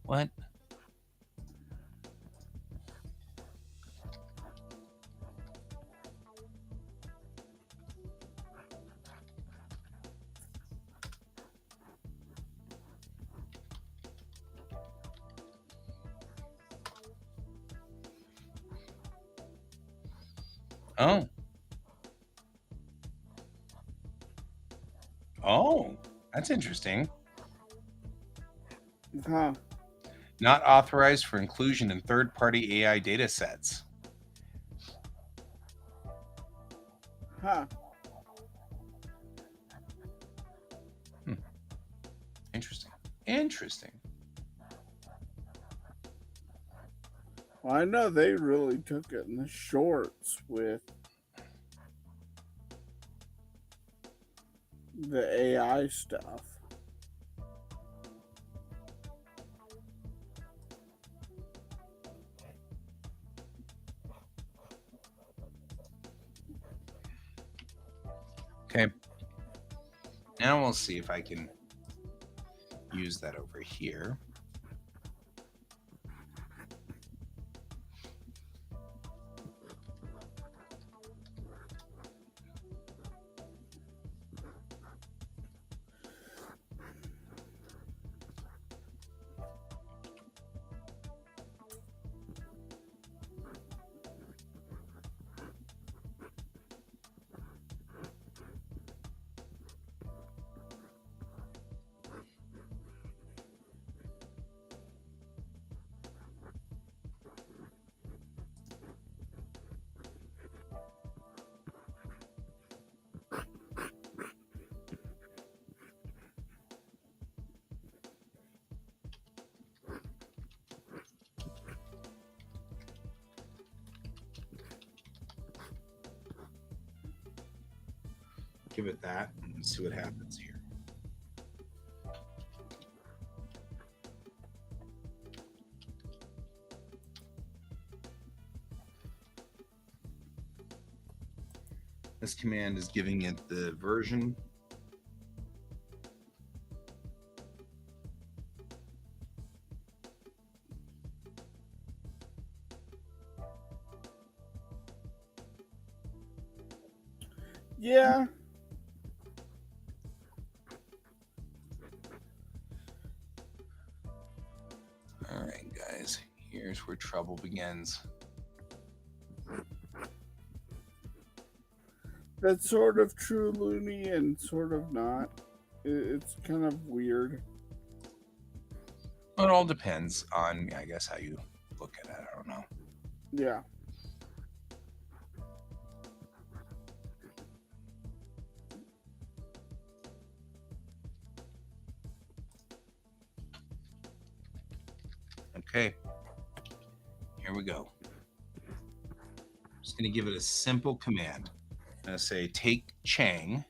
What? Oh. Oh, that's interesting. Huh. Not authorized for inclusion in third-party AI data sets. Huh. Interesting. Interesting. Well, I know they really took it in the shorts with the AI stuff. Okay. Now we'll see if I can use that over here. Give it that and see what happens here. This command is giving it the version. Yeah. All right, guys, here's where trouble begins. That's sort of true, Looney, and sort of not. It's kind of weird. It all depends on, I guess, how you look at it. I don't know. Yeah. Okay, here we go. I'm just going to give it a simple command. I'm going to say take Chang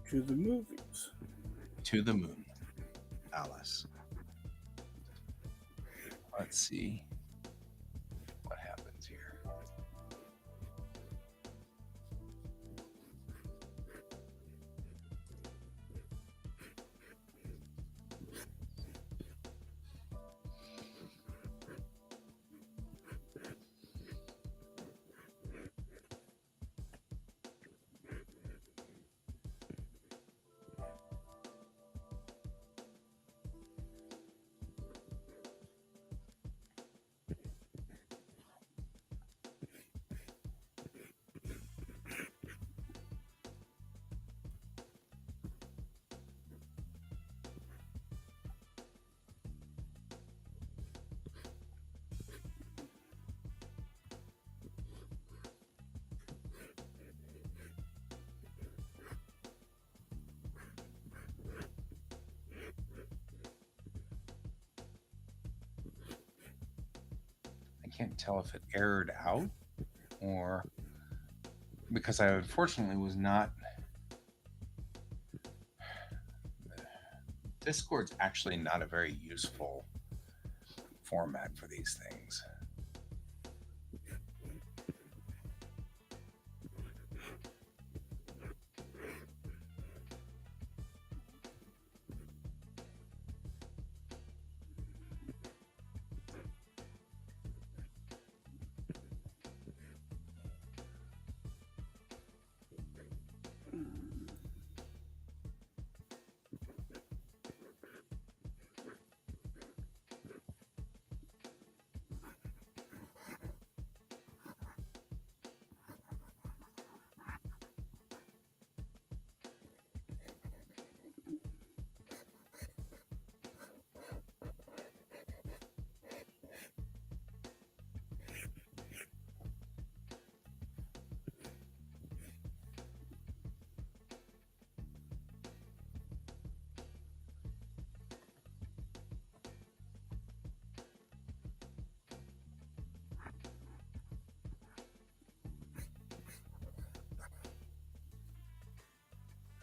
To the movies. to the moon. Alice. Let's see what happens here. I can't tell if it errored out or because I unfortunately was not. Discord's actually not a very useful format for these things.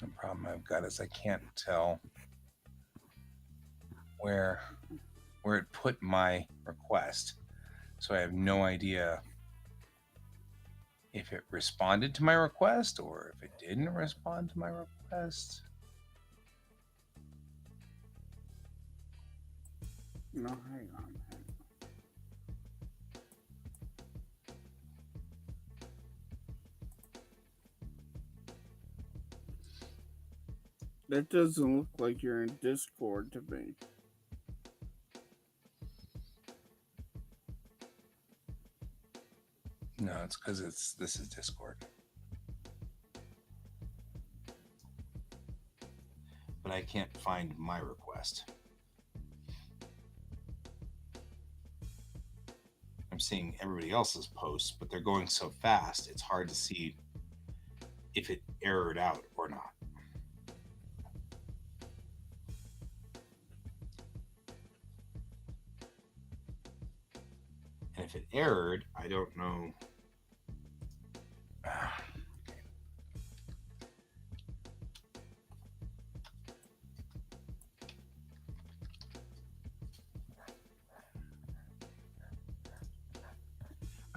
The problem I've got is I can't tell where it put my request. So I have no idea if it responded to my request or if it didn't respond to my request. No, hang on. That doesn't look like you're in Discord to me. No, it's because this is Discord. But I can't find my request. I'm seeing everybody else's posts, but they're going so fast, it's hard to see if it errored out or not. And if it errored, I don't know.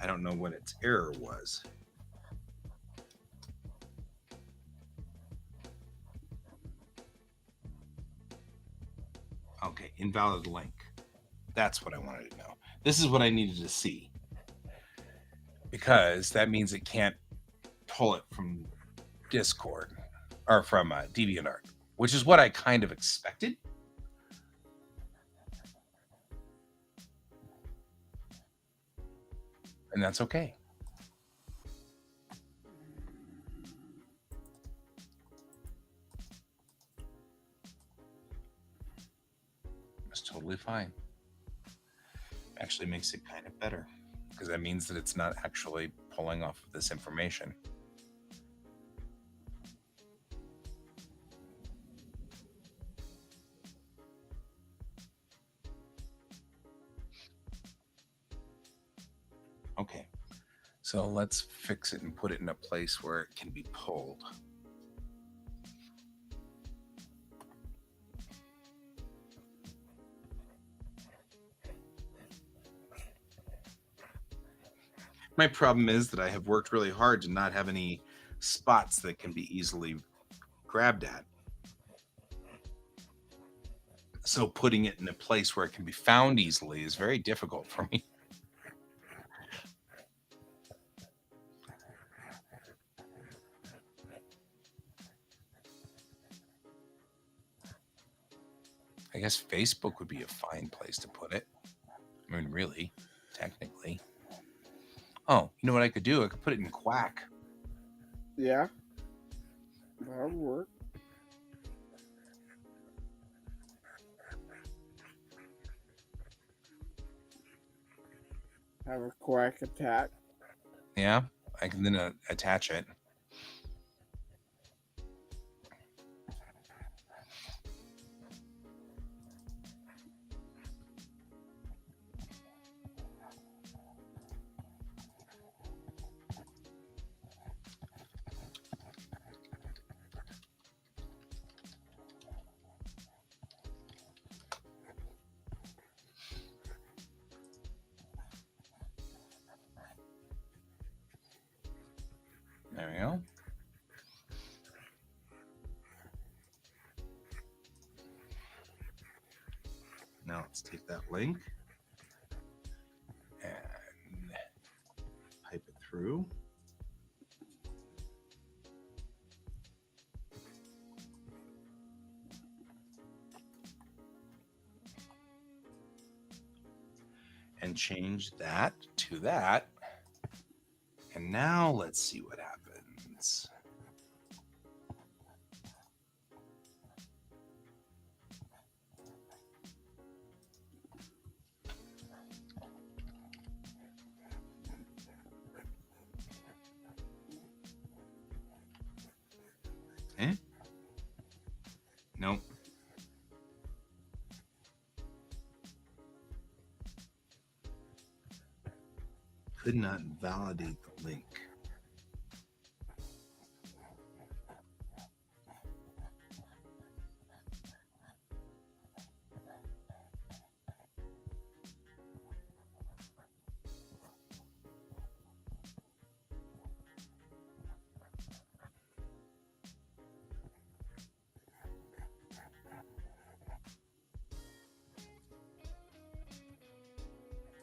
I don't know what its error was. Okay, invalid link. That's what I wanted to know. This is what I needed to see. Because that means it can't pull it from Discord or from DeviantArt, which is what I kind of expected. And that's okay. It's totally fine. Actually makes it kind of better because that means that it's not actually pulling off of this information. Okay, so let's fix it and put it in a place where it can be pulled. My problem is that I have worked really hard to not have any spots that can be easily grabbed at. So putting it in a place where it can be found easily is very difficult for me. I guess Facebook would be a fine place to put it. I mean, really, technically. Oh, you know what I could do? I could put it in Quack. Yeah, that would work. Have a Quack attack. Yeah, I can then attach it. There we go. Now let's take that link and pipe it through. And change that to that. And now let's see what happens. Eh? Nope. Could not validate the link.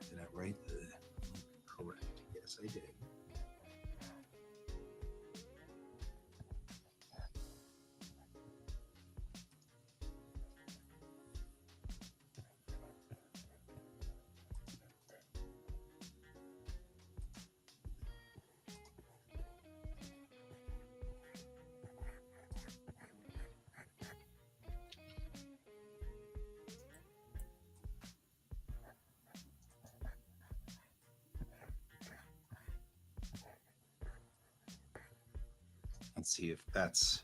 Did I write the correct? Yes, I did. Let's see if that's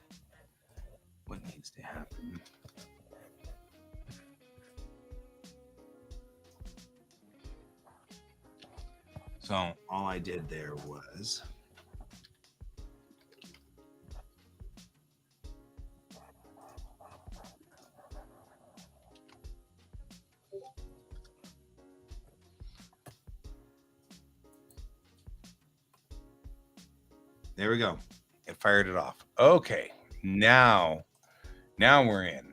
what needs to happen. So all I did there was There we go. It fired it off. Okay. Now we're in.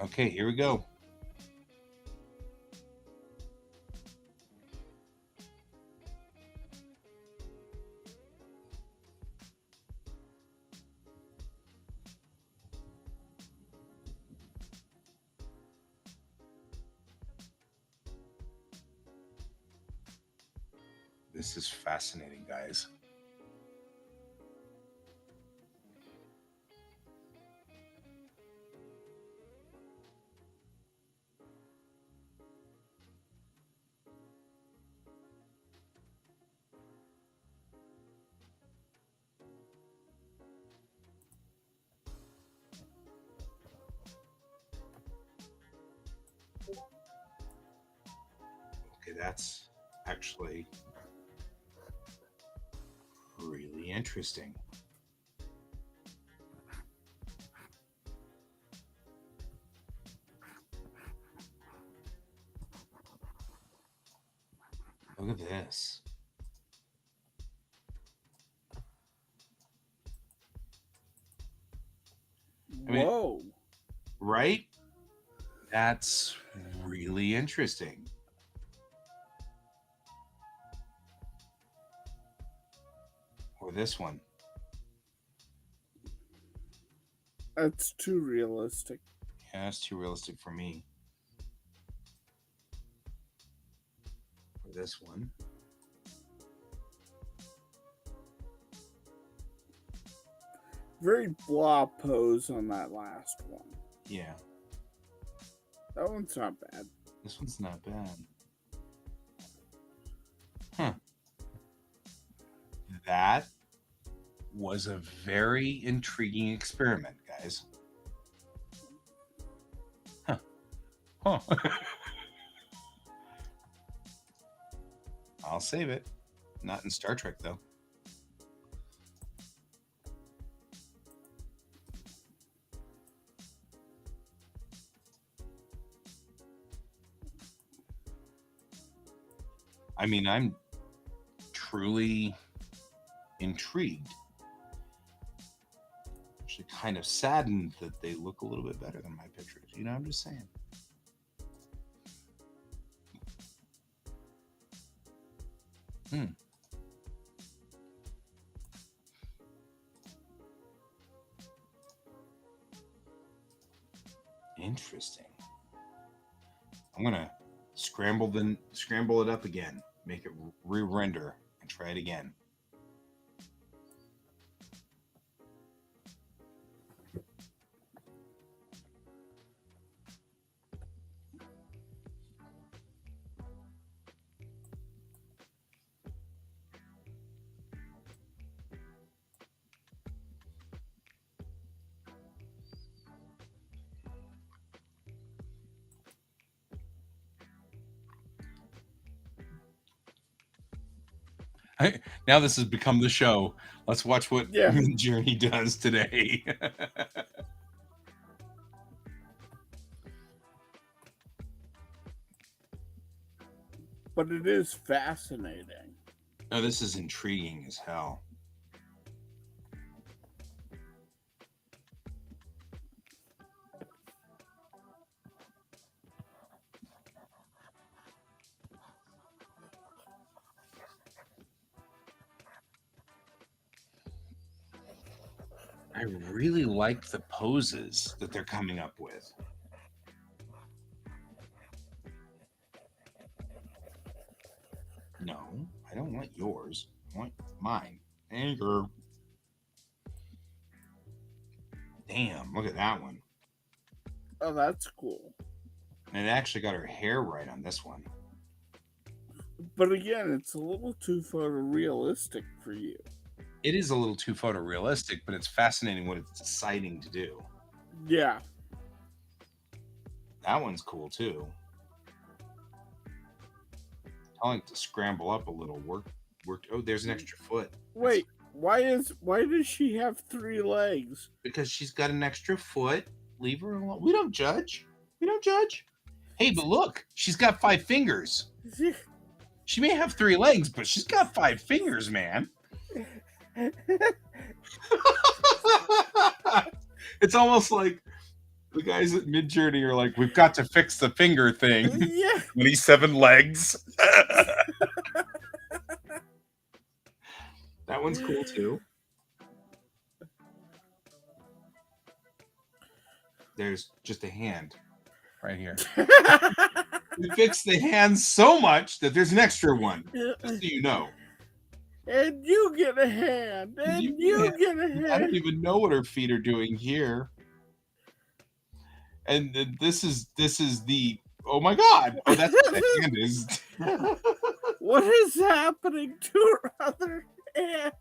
Okay, here we go. This is fascinating, guys. Okay, that's actually really interesting. Look at this. I mean, Whoa. right? That's really interesting. Or this one. That's too realistic. Yeah, that's too realistic for me. For this one. Very blah pose on that last one. Yeah. That one's not bad. This one's not bad. Huh. That was a very intriguing experiment, guys. Huh. Huh. I'll save it. Not in Star Trek, though. I mean, I'm truly intrigued. Actually, kind of saddened that they look a little bit better than my pictures. You know, I'm just saying. Interesting. I'm gonna scramble it up again, make it re-render, and try it again. Now this has become the show. Let's watch what Journey does today. But it is fascinating. No, this is intriguing as hell. I really like the poses that they're coming up with. No, I don't want yours. I want mine. Anger. Damn, look at that one. Oh, that's cool. And it actually got her hair right on this one. But again, it's a little too photorealistic for you. It is a little too photorealistic, but it's fascinating what it's deciding to do. Yeah. That one's cool too. I like to scramble up a little. Worked. Oh, there's an extra foot. Wait, Why does she have 3 legs? Because she's got an extra foot. Leave her alone. We don't judge. We don't judge. Hey, but look, she's got 5 fingers. She may have 3 legs, but she's got 5 fingers, man. It's almost like the guys at Midjourney are like, we've got to fix the finger thing. Yeah. 27 legs. That one's cool too. There's just a hand right here. We fixed the hand so much that there's an extra one. Just so you know. And you get a hand. And you get a hand. I don't even know what her feet are doing here. And this is the, oh my God. Oh, that's what the hand is. What is happening to her other hand?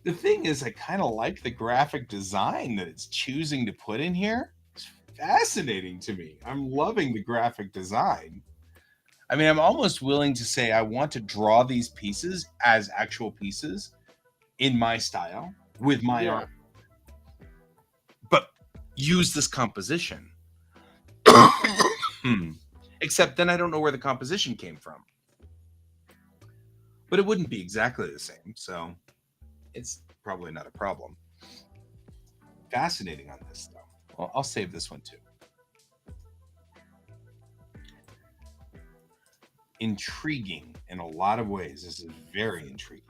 The thing is, I kind of like the graphic design that it's choosing to put in here. It's fascinating to me. I'm loving the graphic design. I mean, I'm almost willing to say I want to draw these pieces as actual pieces in my style with my art, but use this composition. Except then I don't know where the composition came from. But it wouldn't be exactly the same, so it's probably not a problem. Fascinating on this, though. Well, I'll save this one too. Intriguing in a lot of ways. This is very intriguing.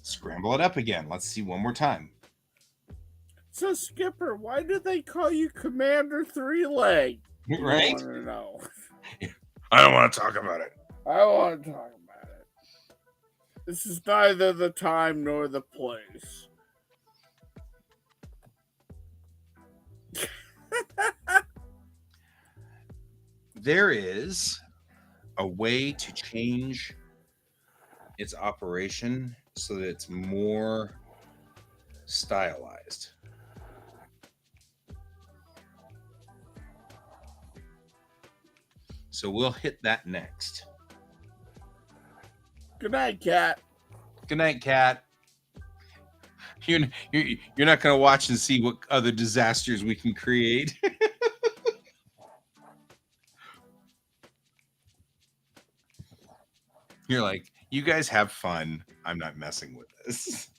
Scramble it up again. Let's see one more time. So, Skipper, why do they call you Commander 3-Leg? Right? I want to know. I don't want to talk about it. I want to talk about it. This is neither the time nor the place. There is a way to change its operation so that it's more stylized. So we'll hit that next. Good night, Cat. Good night, Cat. You're not going to watch and see what other disasters we can create. You're like, you guys have fun. I'm not messing with this.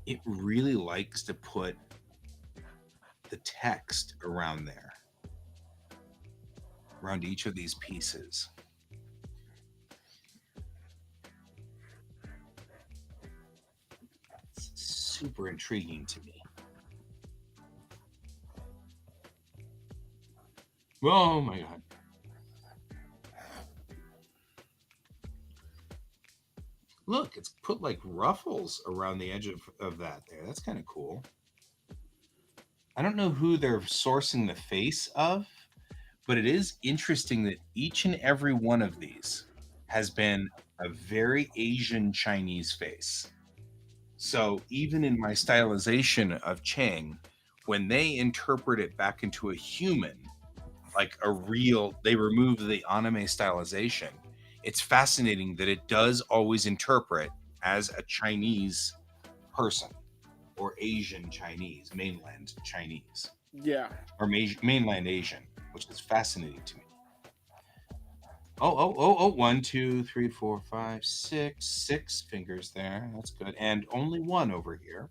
It really likes to put the text around there, around each of these pieces. It's super intriguing to me. Oh my God. Look, it's put like ruffles around the edge of that there. That's kind of cool. I don't know who they're sourcing the face of, but it is interesting that each and every one of these has been a very Asian Chinese face. So even in my stylization of Chang, when they interpret it back into a human, like a real, they remove the anime stylization. It's fascinating that it does always interpret as a Chinese person or Asian Chinese, mainland Chinese. Yeah. Or mainland Asian, which is fascinating to me. Oh, 1, 2, 3, 4, 5, 6 fingers there. That's good. And only one over here.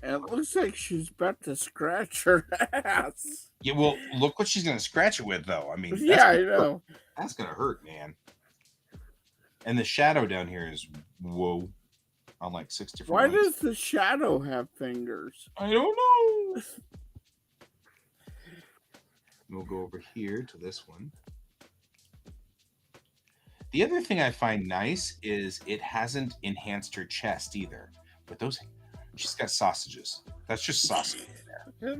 And it looks like she's about to scratch her ass. Yeah, well, look what she's going to scratch it with, though. I mean, yeah, I know. That's going to hurt, man. And the shadow down here is, whoa, on like 6 different Why ones. does the shadow have fingers? I don't know. We'll go over here to this one. The other thing I find nice is it hasn't enhanced her chest either. But those, she's got sausages. That's just sausage there.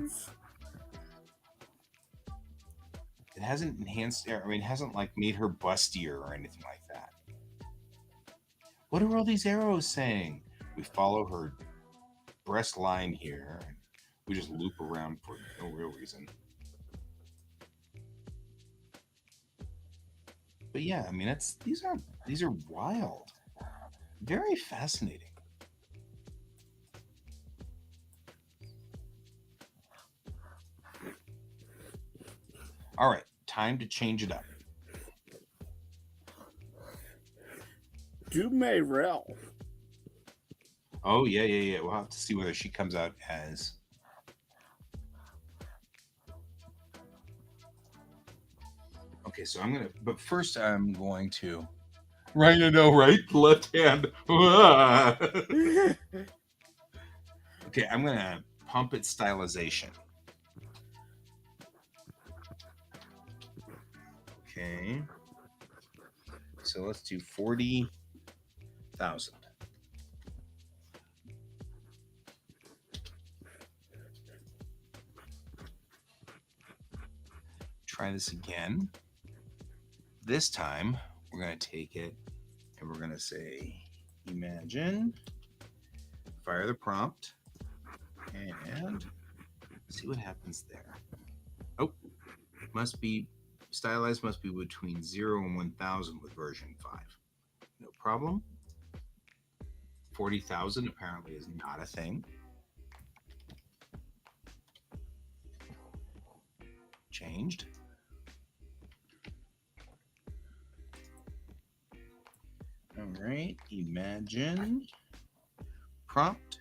It hasn't enhanced, I mean, it hasn't like made her bustier or anything like that. What are all these arrows saying? We follow her breast line here. And we just loop around for no real reason. But yeah, I mean, these are wild, very fascinating. All right, time to change it up. Do Mayrel. Oh yeah. We'll have to see whether she comes out as. Okay, so I'm gonna. But first, I'm going to. Right, I know, right? Left hand. Okay, I'm gonna pump its stylization. Okay. So let's do 40,000. Try this again. This time, we're going to take it and we're going to say, imagine, fire the prompt, and see what happens there. Oh, must be, stylized must be between 0 and 1000 with version 5. No problem. 40,000 apparently is not a thing. Changed. All right, imagine prompt.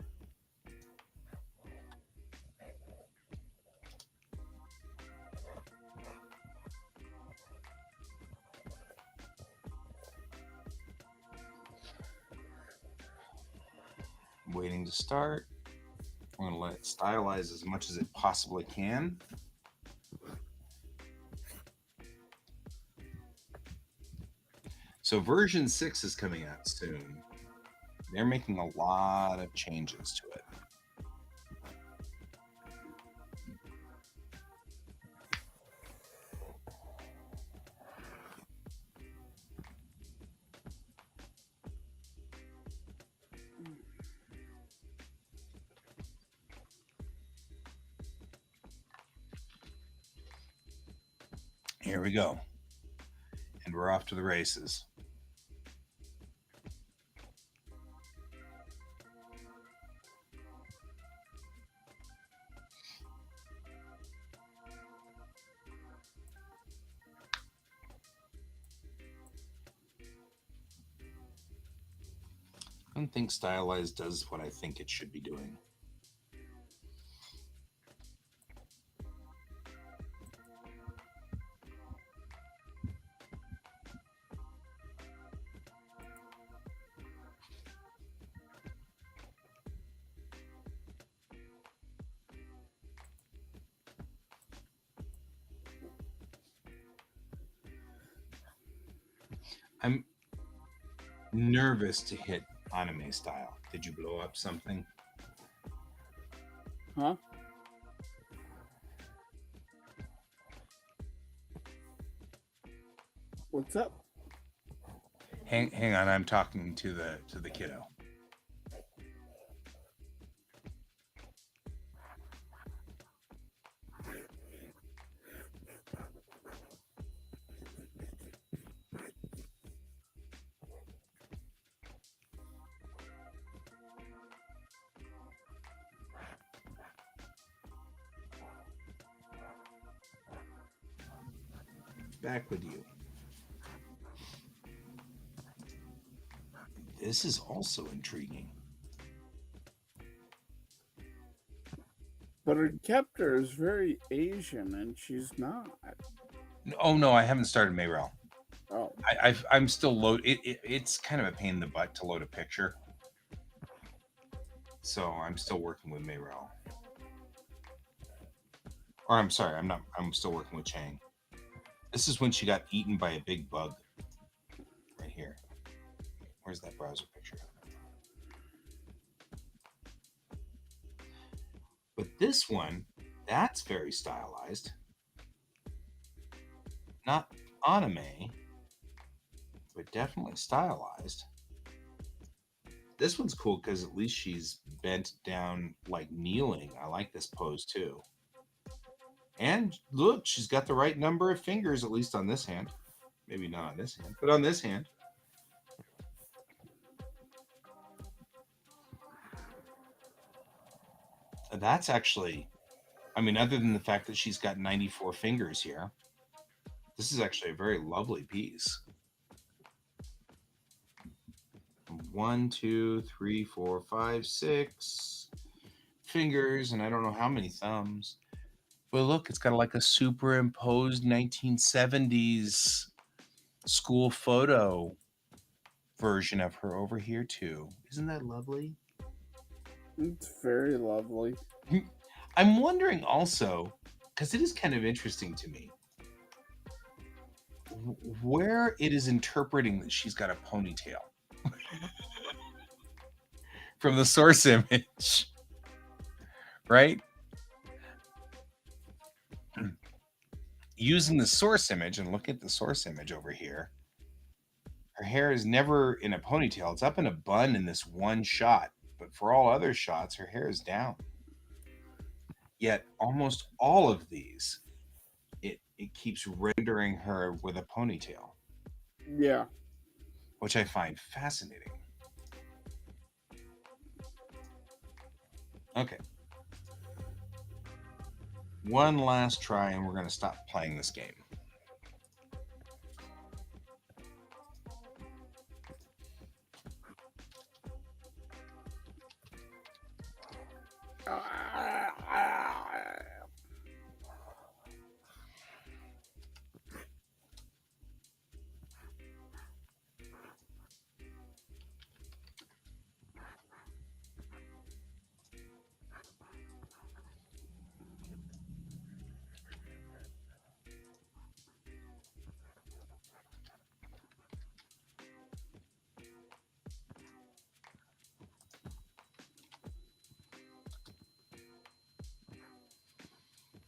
I'm waiting to start. I'm going to let it stylize as much as it possibly can. So version 6 is coming out soon. They're making a lot of changes to it. Here we go. And we're off to the races. I don't think stylized does what I think it should be doing. I'm nervous to hit anime style. Did you blow up something? Huh? What's up? Hang on, I'm talking to the kiddo. Back with you. This is also intriguing. But her captor is very Asian, and she's not. Oh no, I haven't started Mayrel. Oh. I'm still load. It's kind of a pain in the butt to load a picture. So I'm still working with Mayrel. Or I'm sorry, I'm not. I'm still working with Chang. This is when she got eaten by a big bug. Right here. Where's that browser picture? But this one, that's very stylized. Not anime, but definitely stylized. This one's cool because at least she's bent down like kneeling. I like this pose too. And look, she's got the right number of fingers, at least on this hand. Maybe not on this hand, but on this hand. That's actually, I mean, other than the fact that she's got 94 fingers here, this is actually a very lovely piece. 1, 2, 3, 4, 5, 6 fingers, and I don't know how many thumbs. But look, it's got like a superimposed 1970s school photo version of her over here too. Isn't that lovely? It's very lovely. I'm wondering also, because it is kind of interesting to me, where it is interpreting that she's got a ponytail from the source image, right? Using the source image, and look at the source image over here, her hair is never in a ponytail. It's up in a bun in this one shot, but for all other shots, her hair is down. Yet almost all of these, it keeps rendering her with a ponytail. Yeah. Which I find fascinating. Okay. One last try, and we're going to stop playing this game.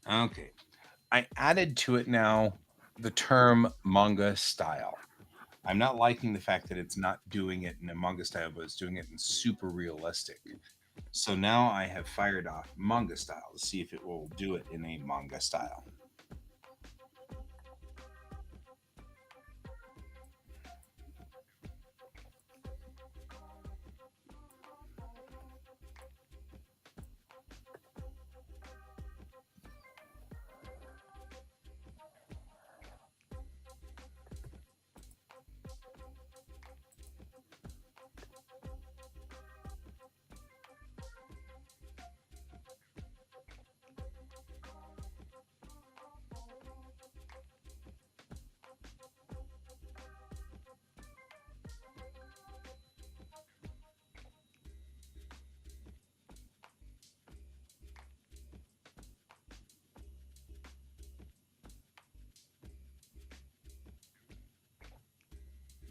Okay. I added to it now the term manga style. I'm not liking the fact that it's not doing it in a manga style, but it's doing it in super realistic. So now I have fired off manga style to see if it will do it in a manga style.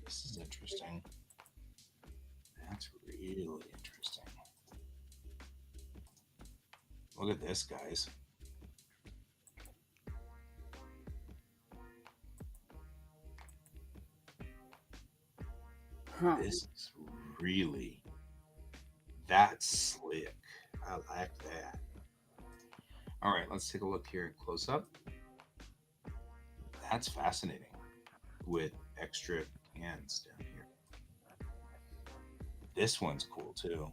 This is interesting. That's really interesting. Look at this, guys. Huh. This is really, that's slick. I like that. All right, let's take a look here close up. That's fascinating with extra hands down here. This one's cool too.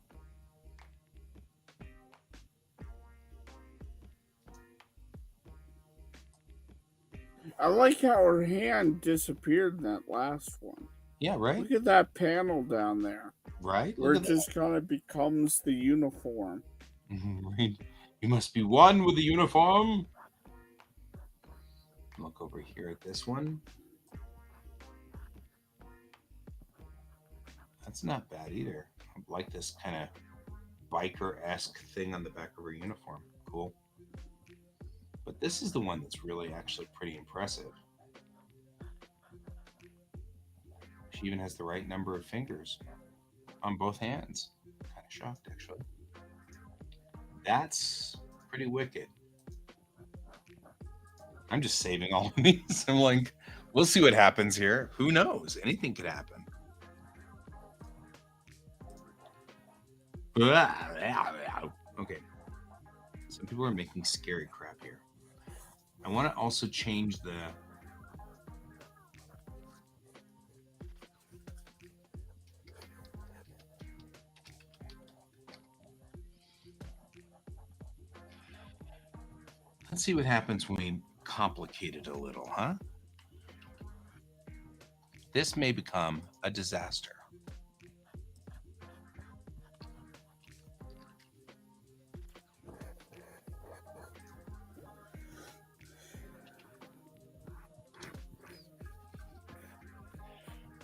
I like how her hand disappeared in that last one. Yeah, right? Look at that panel down there. Right? Where Look it at just kind of becomes the uniform. that. Right. You must be one with the uniform. Look over here at this one. That's not bad either. I like this kind of biker-esque thing on the back of her uniform. Cool. But this is the one that's really actually pretty impressive. She even has the right number of fingers on both hands. Kind of shocked, actually. That's pretty wicked. I'm just saving all of these. I'm like, we'll see what happens here. Who knows? Anything could happen. Okay. Some people are making scary crap here. I want to also change the Let's see what happens when we complicate it a little, huh? This may become a disaster.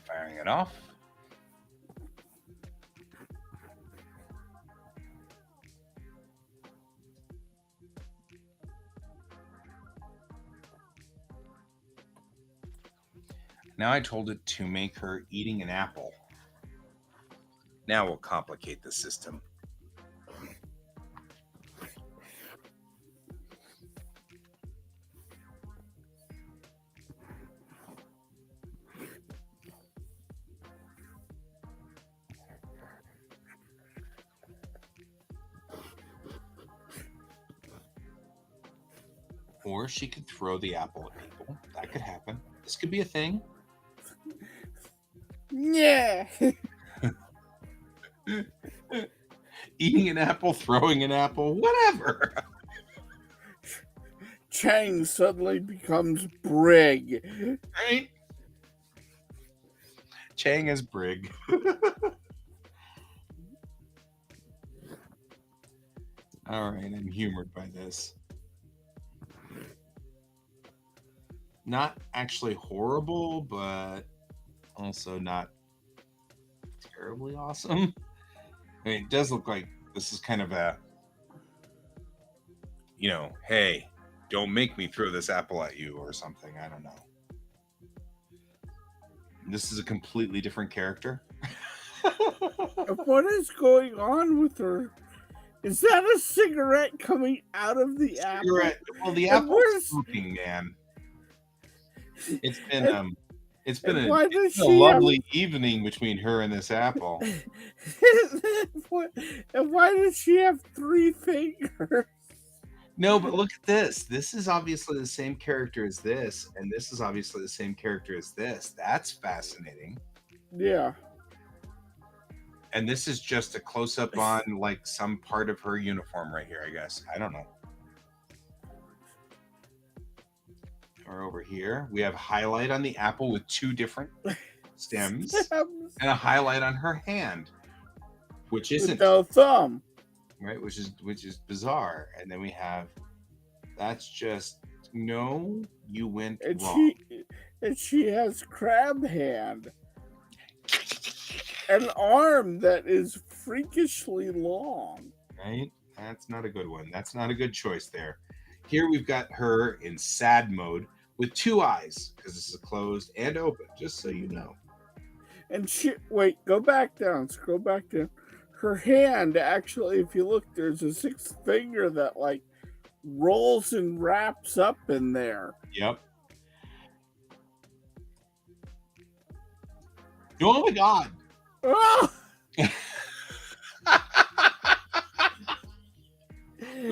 Firing it off. Now I told it to make her eating an apple. Now we'll complicate the system. Or she could throw the apple at people. That could happen. This could be a thing. Yeah. Eating an apple, throwing an apple, whatever. Chang suddenly becomes Brig. Right? Chang is Brig. All right, I'm humored by this. Not actually horrible, but also not terribly awesome. I mean, it does look like this is kind of a, hey, don't make me throw this apple at you or something. I don't know. This is a completely different character. What is going on with her? Is that a cigarette coming out of the apple? Well, the apple's smoking, man. It's been a lovely evening between her and this apple. And why does she have 3 fingers? No, but look at this. This is obviously the same character as this, and this is obviously the same character as this. That's fascinating. Yeah. And this is just a close-up on like some part of her uniform right here, I guess. I don't know. Or over here, we have highlight on the apple with 2 different stems and a highlight on her hand, which isn't with no thumb, right? Which is bizarre. And then we have that's just no, you went wrong. She has crab hand, an arm that is freakishly long. Right? That's not a good one. That's not a good choice there. Here we've got her in sad mode with 2 eyes because this is closed and open, just so you know. And go back down, scroll back down. Her hand, actually, if you look, there's a 6th finger that like rolls and wraps up in there. Yep. Oh my God. Oh!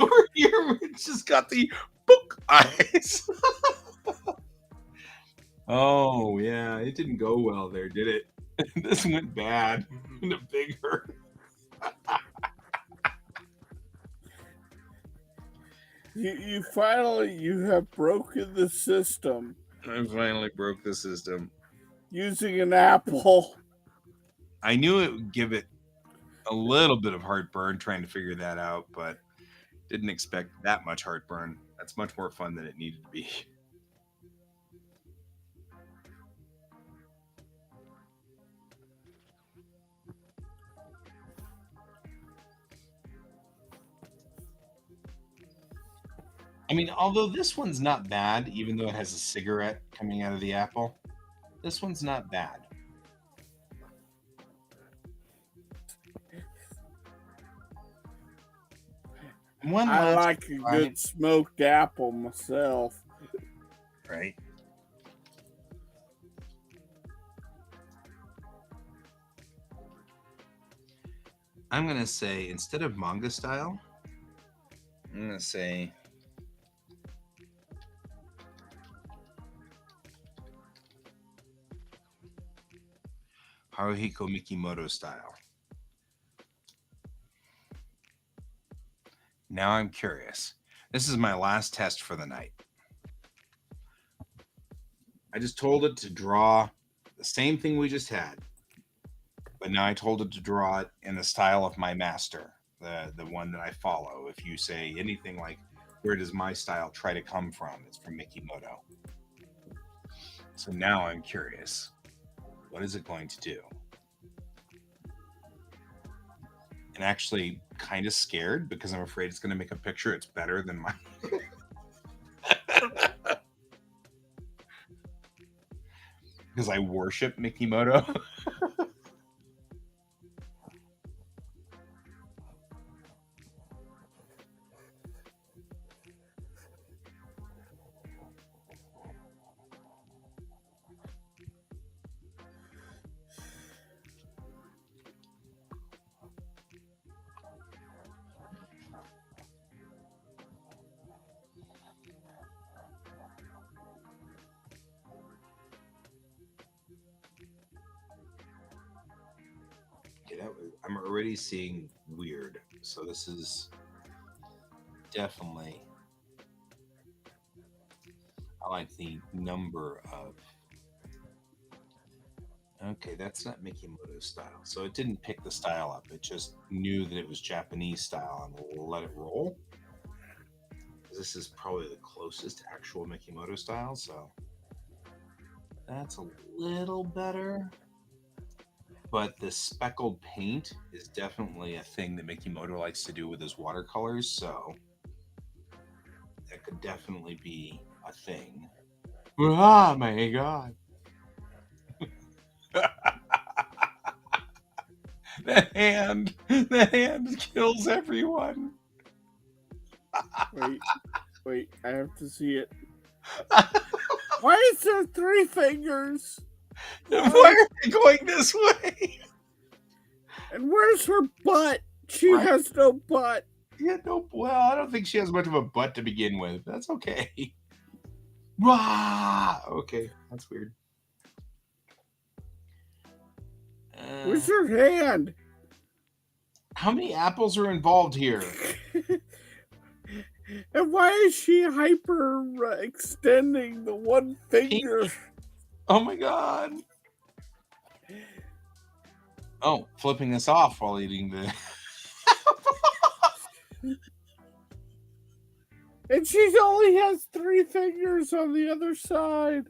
Over here, it's just got the book eyes. Oh, yeah. It didn't go well there, did it? This went bad in a big hurt. You finally have broken the system. I finally broke the system. Using an apple. I knew it would give it a little bit of heartburn trying to figure that out, but didn't expect that much heartburn. That's much more fun than it needed to be. I mean, although this one's not bad, even though it has a cigarette coming out of the apple, this one's not bad. I like a good smoked apple myself. Right? I'm going to say, instead of manga style, I'm going to say Haruhiko Mikimoto style. Now I'm curious. This is my last test for the night. I just told it to draw the same thing we just had, but now I told it to draw it in the style of my master, the one that I follow. If you say anything like, "Where does my style try to come from?" It's from Mikimoto. So now I'm curious, what is it going to do? And actually kind of scared because I'm afraid it's going to make a picture it's better than mine. Because I worship Mikimoto. I'm already seeing weird. So this is definitely, I like the number of. Okay, that's not Mikimoto style. So it didn't pick the style up. It just knew that it was Japanese style and let it roll. This is probably the closest to actual Mikimoto style, so that's a little better. But the speckled paint is definitely a thing that Mikimoto likes to do with his watercolors, so that could definitely be a thing. Ah, my God. The hand kills everyone. Wait, I have to see it. Why is there 3 fingers? Why are they going this way? And where's her butt? She has no butt. Yeah, no. Well, I don't think she has much of a butt to begin with. That's okay. Rah! Okay, that's weird. Where's her hand? How many apples are involved here? And why is she hyper extending the one finger? Oh my God. Oh, flipping this off while eating the. And she only has 3 fingers on the other side.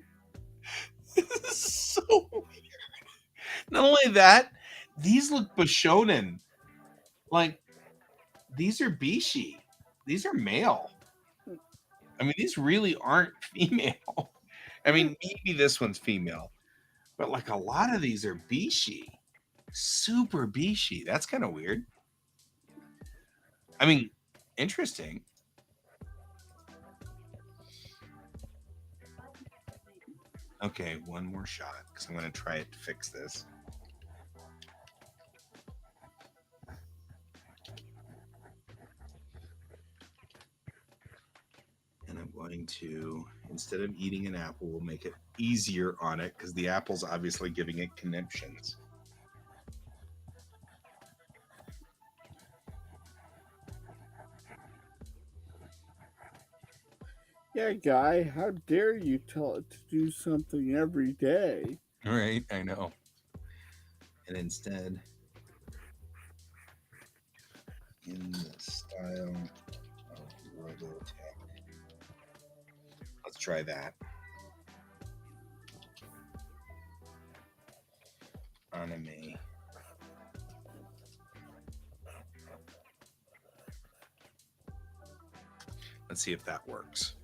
This is so weird. Not only that, these look Bishonen. Like, these are Bishi. These are male. I mean, these really aren't female. I mean, maybe this one's female, but like a lot of these are Bishi. Super Bishi. That's kind of weird. I mean, interesting. Okay, one more shot because I'm going to try it to fix this. And I'm going to, instead of eating an apple, we'll make it easier on it because the apple's obviously giving it conniptions. Yeah, guy, how dare you tell it to do something every day? Right, I know. And instead, in the style of Robotech, let's try that. Anime. Let's see if that works.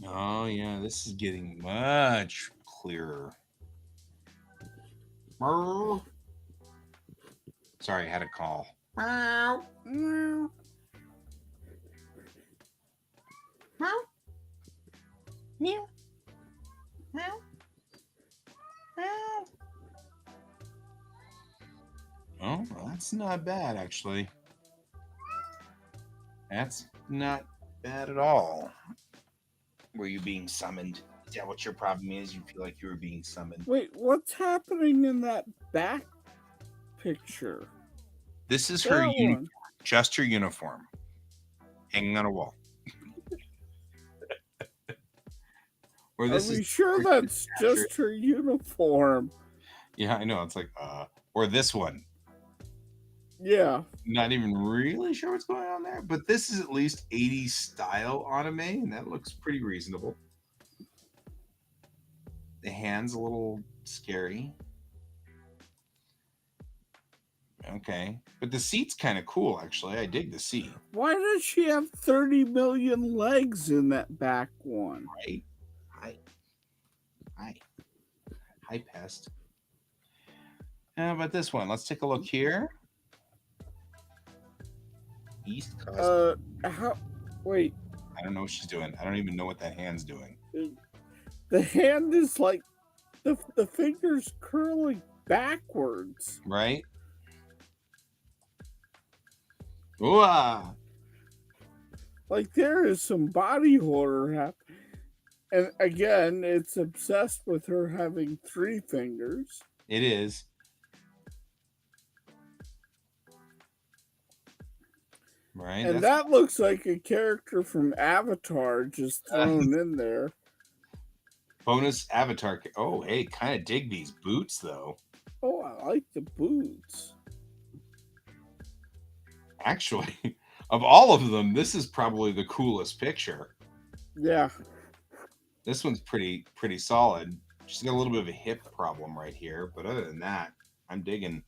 Oh yeah, this is getting much clearer. Sorry, I had a call. Meow. Meow. Meow. Meow. Oh, well, that's not bad, actually. That's not bad at all. Were you being summoned? Is that what your problem is? You feel like you were being summoned? Wait, what's happening in that back picture? This is her That uniform, one. just her uniform, hanging on a wall. Or Are this we is sure that's just her uniform? Yeah, I know. It's like, or this one. Yeah. Not even really sure what's going on there, but this is at least 80s style anime, and that looks pretty reasonable. The hand's a little scary. Okay. But the seat's kind of cool, actually. I dig the seat. Why does she have 30 million legs in that back one? Right? Hi, pest. How about this one? Let's take a look here. East Coast. Wait. I don't know what she's doing. I don't even know what that hand's doing. The hand is like the fingers curling backwards. Right? Ooh, Like there is some body horror happening. And again, it's obsessed with her having 3 fingers. It is. Right? And that looks like a character from Avatar just thrown in there. Bonus avatar. Oh, hey, kind of dig these boots, though. Oh, I like the boots. Actually, of all of them, this is probably the coolest picture. Yeah. This one's pretty solid. She's got a little bit of a hip problem right here, but other than that, I'm digging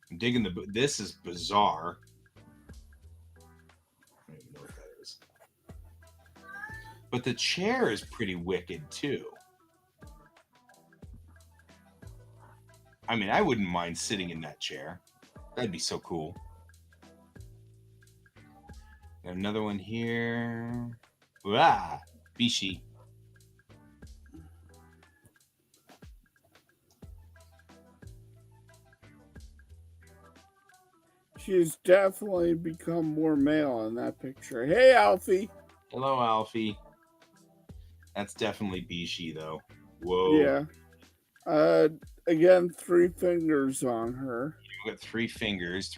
the. This is bizarre. I don't even know what that is. But the chair is pretty wicked too. I mean, I wouldn't mind sitting in that chair. That'd be so cool. Got another one here. Ah, Bishi. She's definitely become more male in that picture. Hey, Alfie. Hello, Alfie. That's definitely Bishi, though. Whoa. Yeah. Again, 3 fingers on her. You got 3 fingers.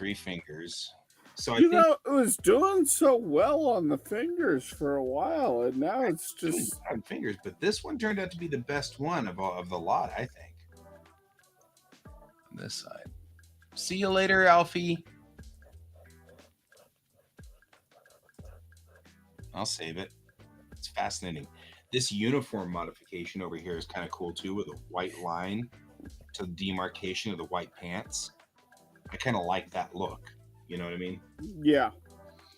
So I think it was doing so well on the fingers for a while, and now it's just on fingers. But this one turned out to be the best one of the lot, I think. On this side. See you later, Alfie. I'll save it. It's fascinating. This uniform modification over here is kind of cool too, with a white line to the demarcation of the white pants. I kind of like that look. You know what I mean? Yeah.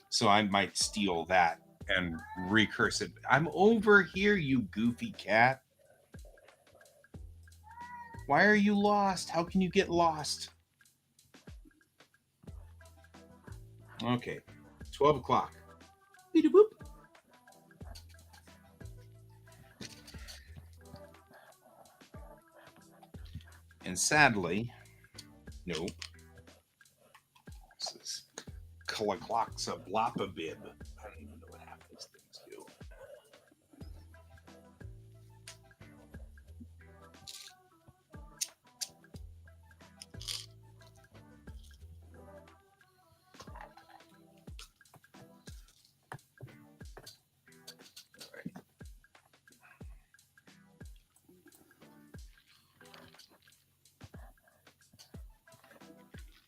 So I might steal that and recurse it. I'm over here, you goofy cat. Why are you lost? How can you get lost? Okay. 12 o'clock. Beep-a-boop. And sadly, nope. This is Kalakloxa Blopabib. I don't even know what half these things do.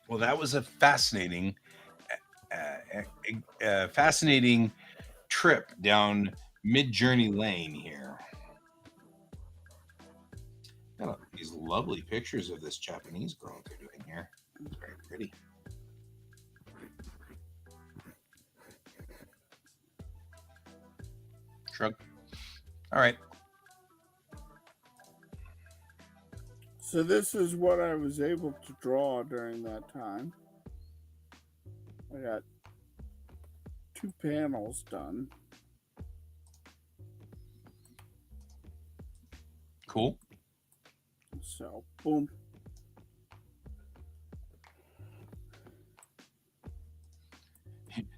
Well, that was a fascinating trip down Mid-Journey Lane here. Got these lovely pictures of this Japanese girl they're doing here. It's very pretty. Shrug. All right. So this is what I was able to draw during that time. I got 2 panels done. Cool. So, boom.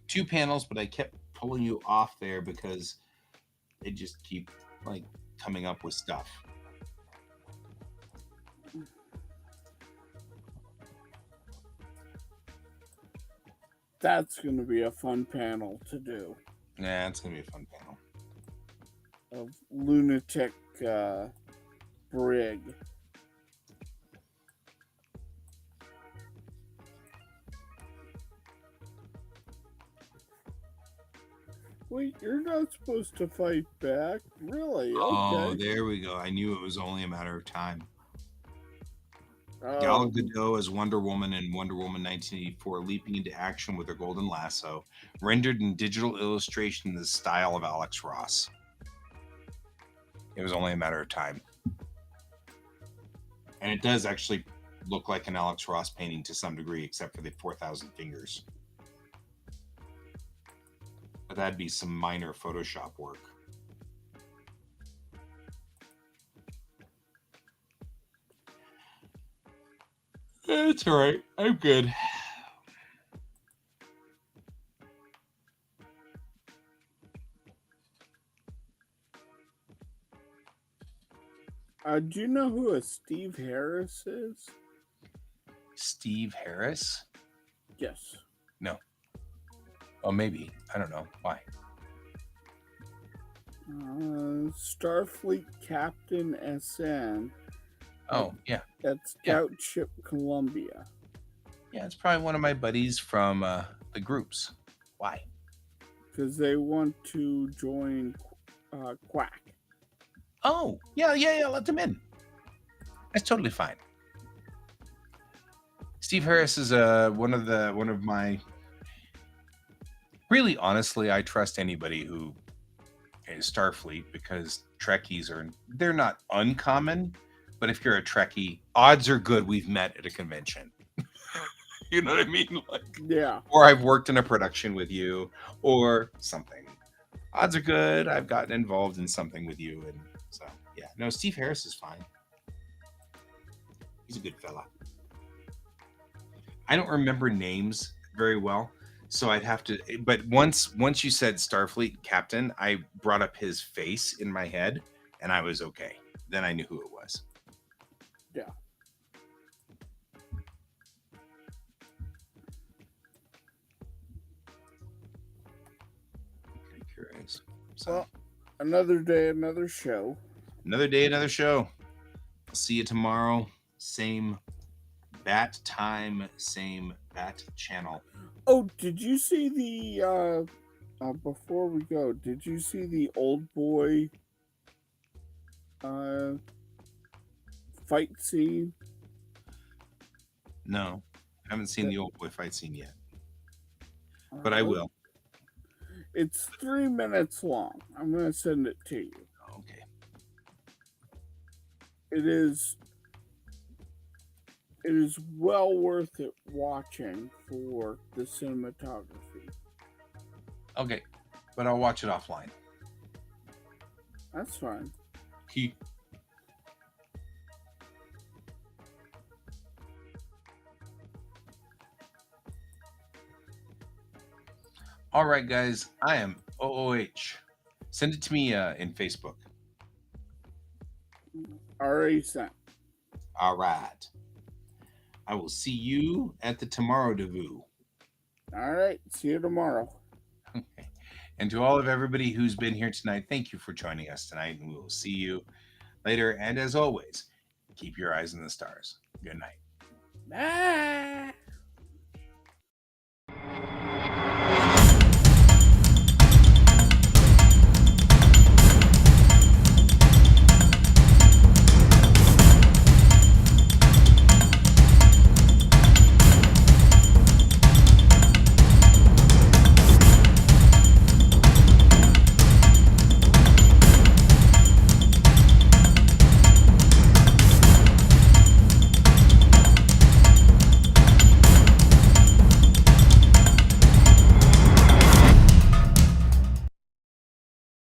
Two panels, but I kept pulling you off there because they just keep like coming up with stuff. That's going to be a fun panel to do. Yeah, it's gonna be a fun panel. Of lunatic brig. Wait, you're not supposed to fight back? Really? Okay. Oh, there we go. I knew it was only a matter of time. Oh, Gal Gadot as Wonder Woman in Wonder Woman 1984, leaping into action with her golden lasso, rendered in digital illustration in the style of Alex Ross. It was only a matter of time. And it does actually look like an Alex Ross painting to some degree, except for the 4,000 fingers. But that'd be some minor Photoshop work. It's all right. I'm good. do you know who a Steve Harris is? Steve Harris? Yes. No. Oh, maybe. I don't know. Why? Starfleet Captain SN. Oh, yeah. That's Scout Ship Columbia. Yeah, it's probably one of my buddies from the groups. Why? Because they want to join Quack. Oh, yeah, let them in. That's totally fine. Steve Harris is one of my. Really, honestly, I trust anybody who is Starfleet because Trekkies they're not uncommon, but if you're a Trekkie, odds are good we've met at a convention. You know what I mean? Like, yeah. Or I've worked in a production with you, or something. Odds are good I've gotten involved in something with you, and so yeah. No, Steve Harris is fine. He's a good fella. I don't remember names very well, so I'd have to. But once you said Starfleet Captain, I brought up his face in my head, and I was okay. Then I knew who it was. Yeah. Pretty curious. So, well, another day, another show. Another day, another show. I'll see you tomorrow. Same bat time, same bat channel. Oh, did you see the before we go, did you see the old boy fight scene? No, I haven't seen the old boy fight scene yet. But I will. It's 3 minutes long. I'm going to send it to you. Okay. It is well worth it watching for the cinematography. Okay, but I'll watch it offline. That's fine. Key. All right, guys. I am OOH. Send it to me in Facebook. Already sent. All right. I will see you at the tomorrow rendezvous. All right. See you tomorrow. Okay. And to all of everybody who's been here tonight, thank you for joining us tonight, and we will see you later. And as always, keep your eyes on the stars. Good night. Bye.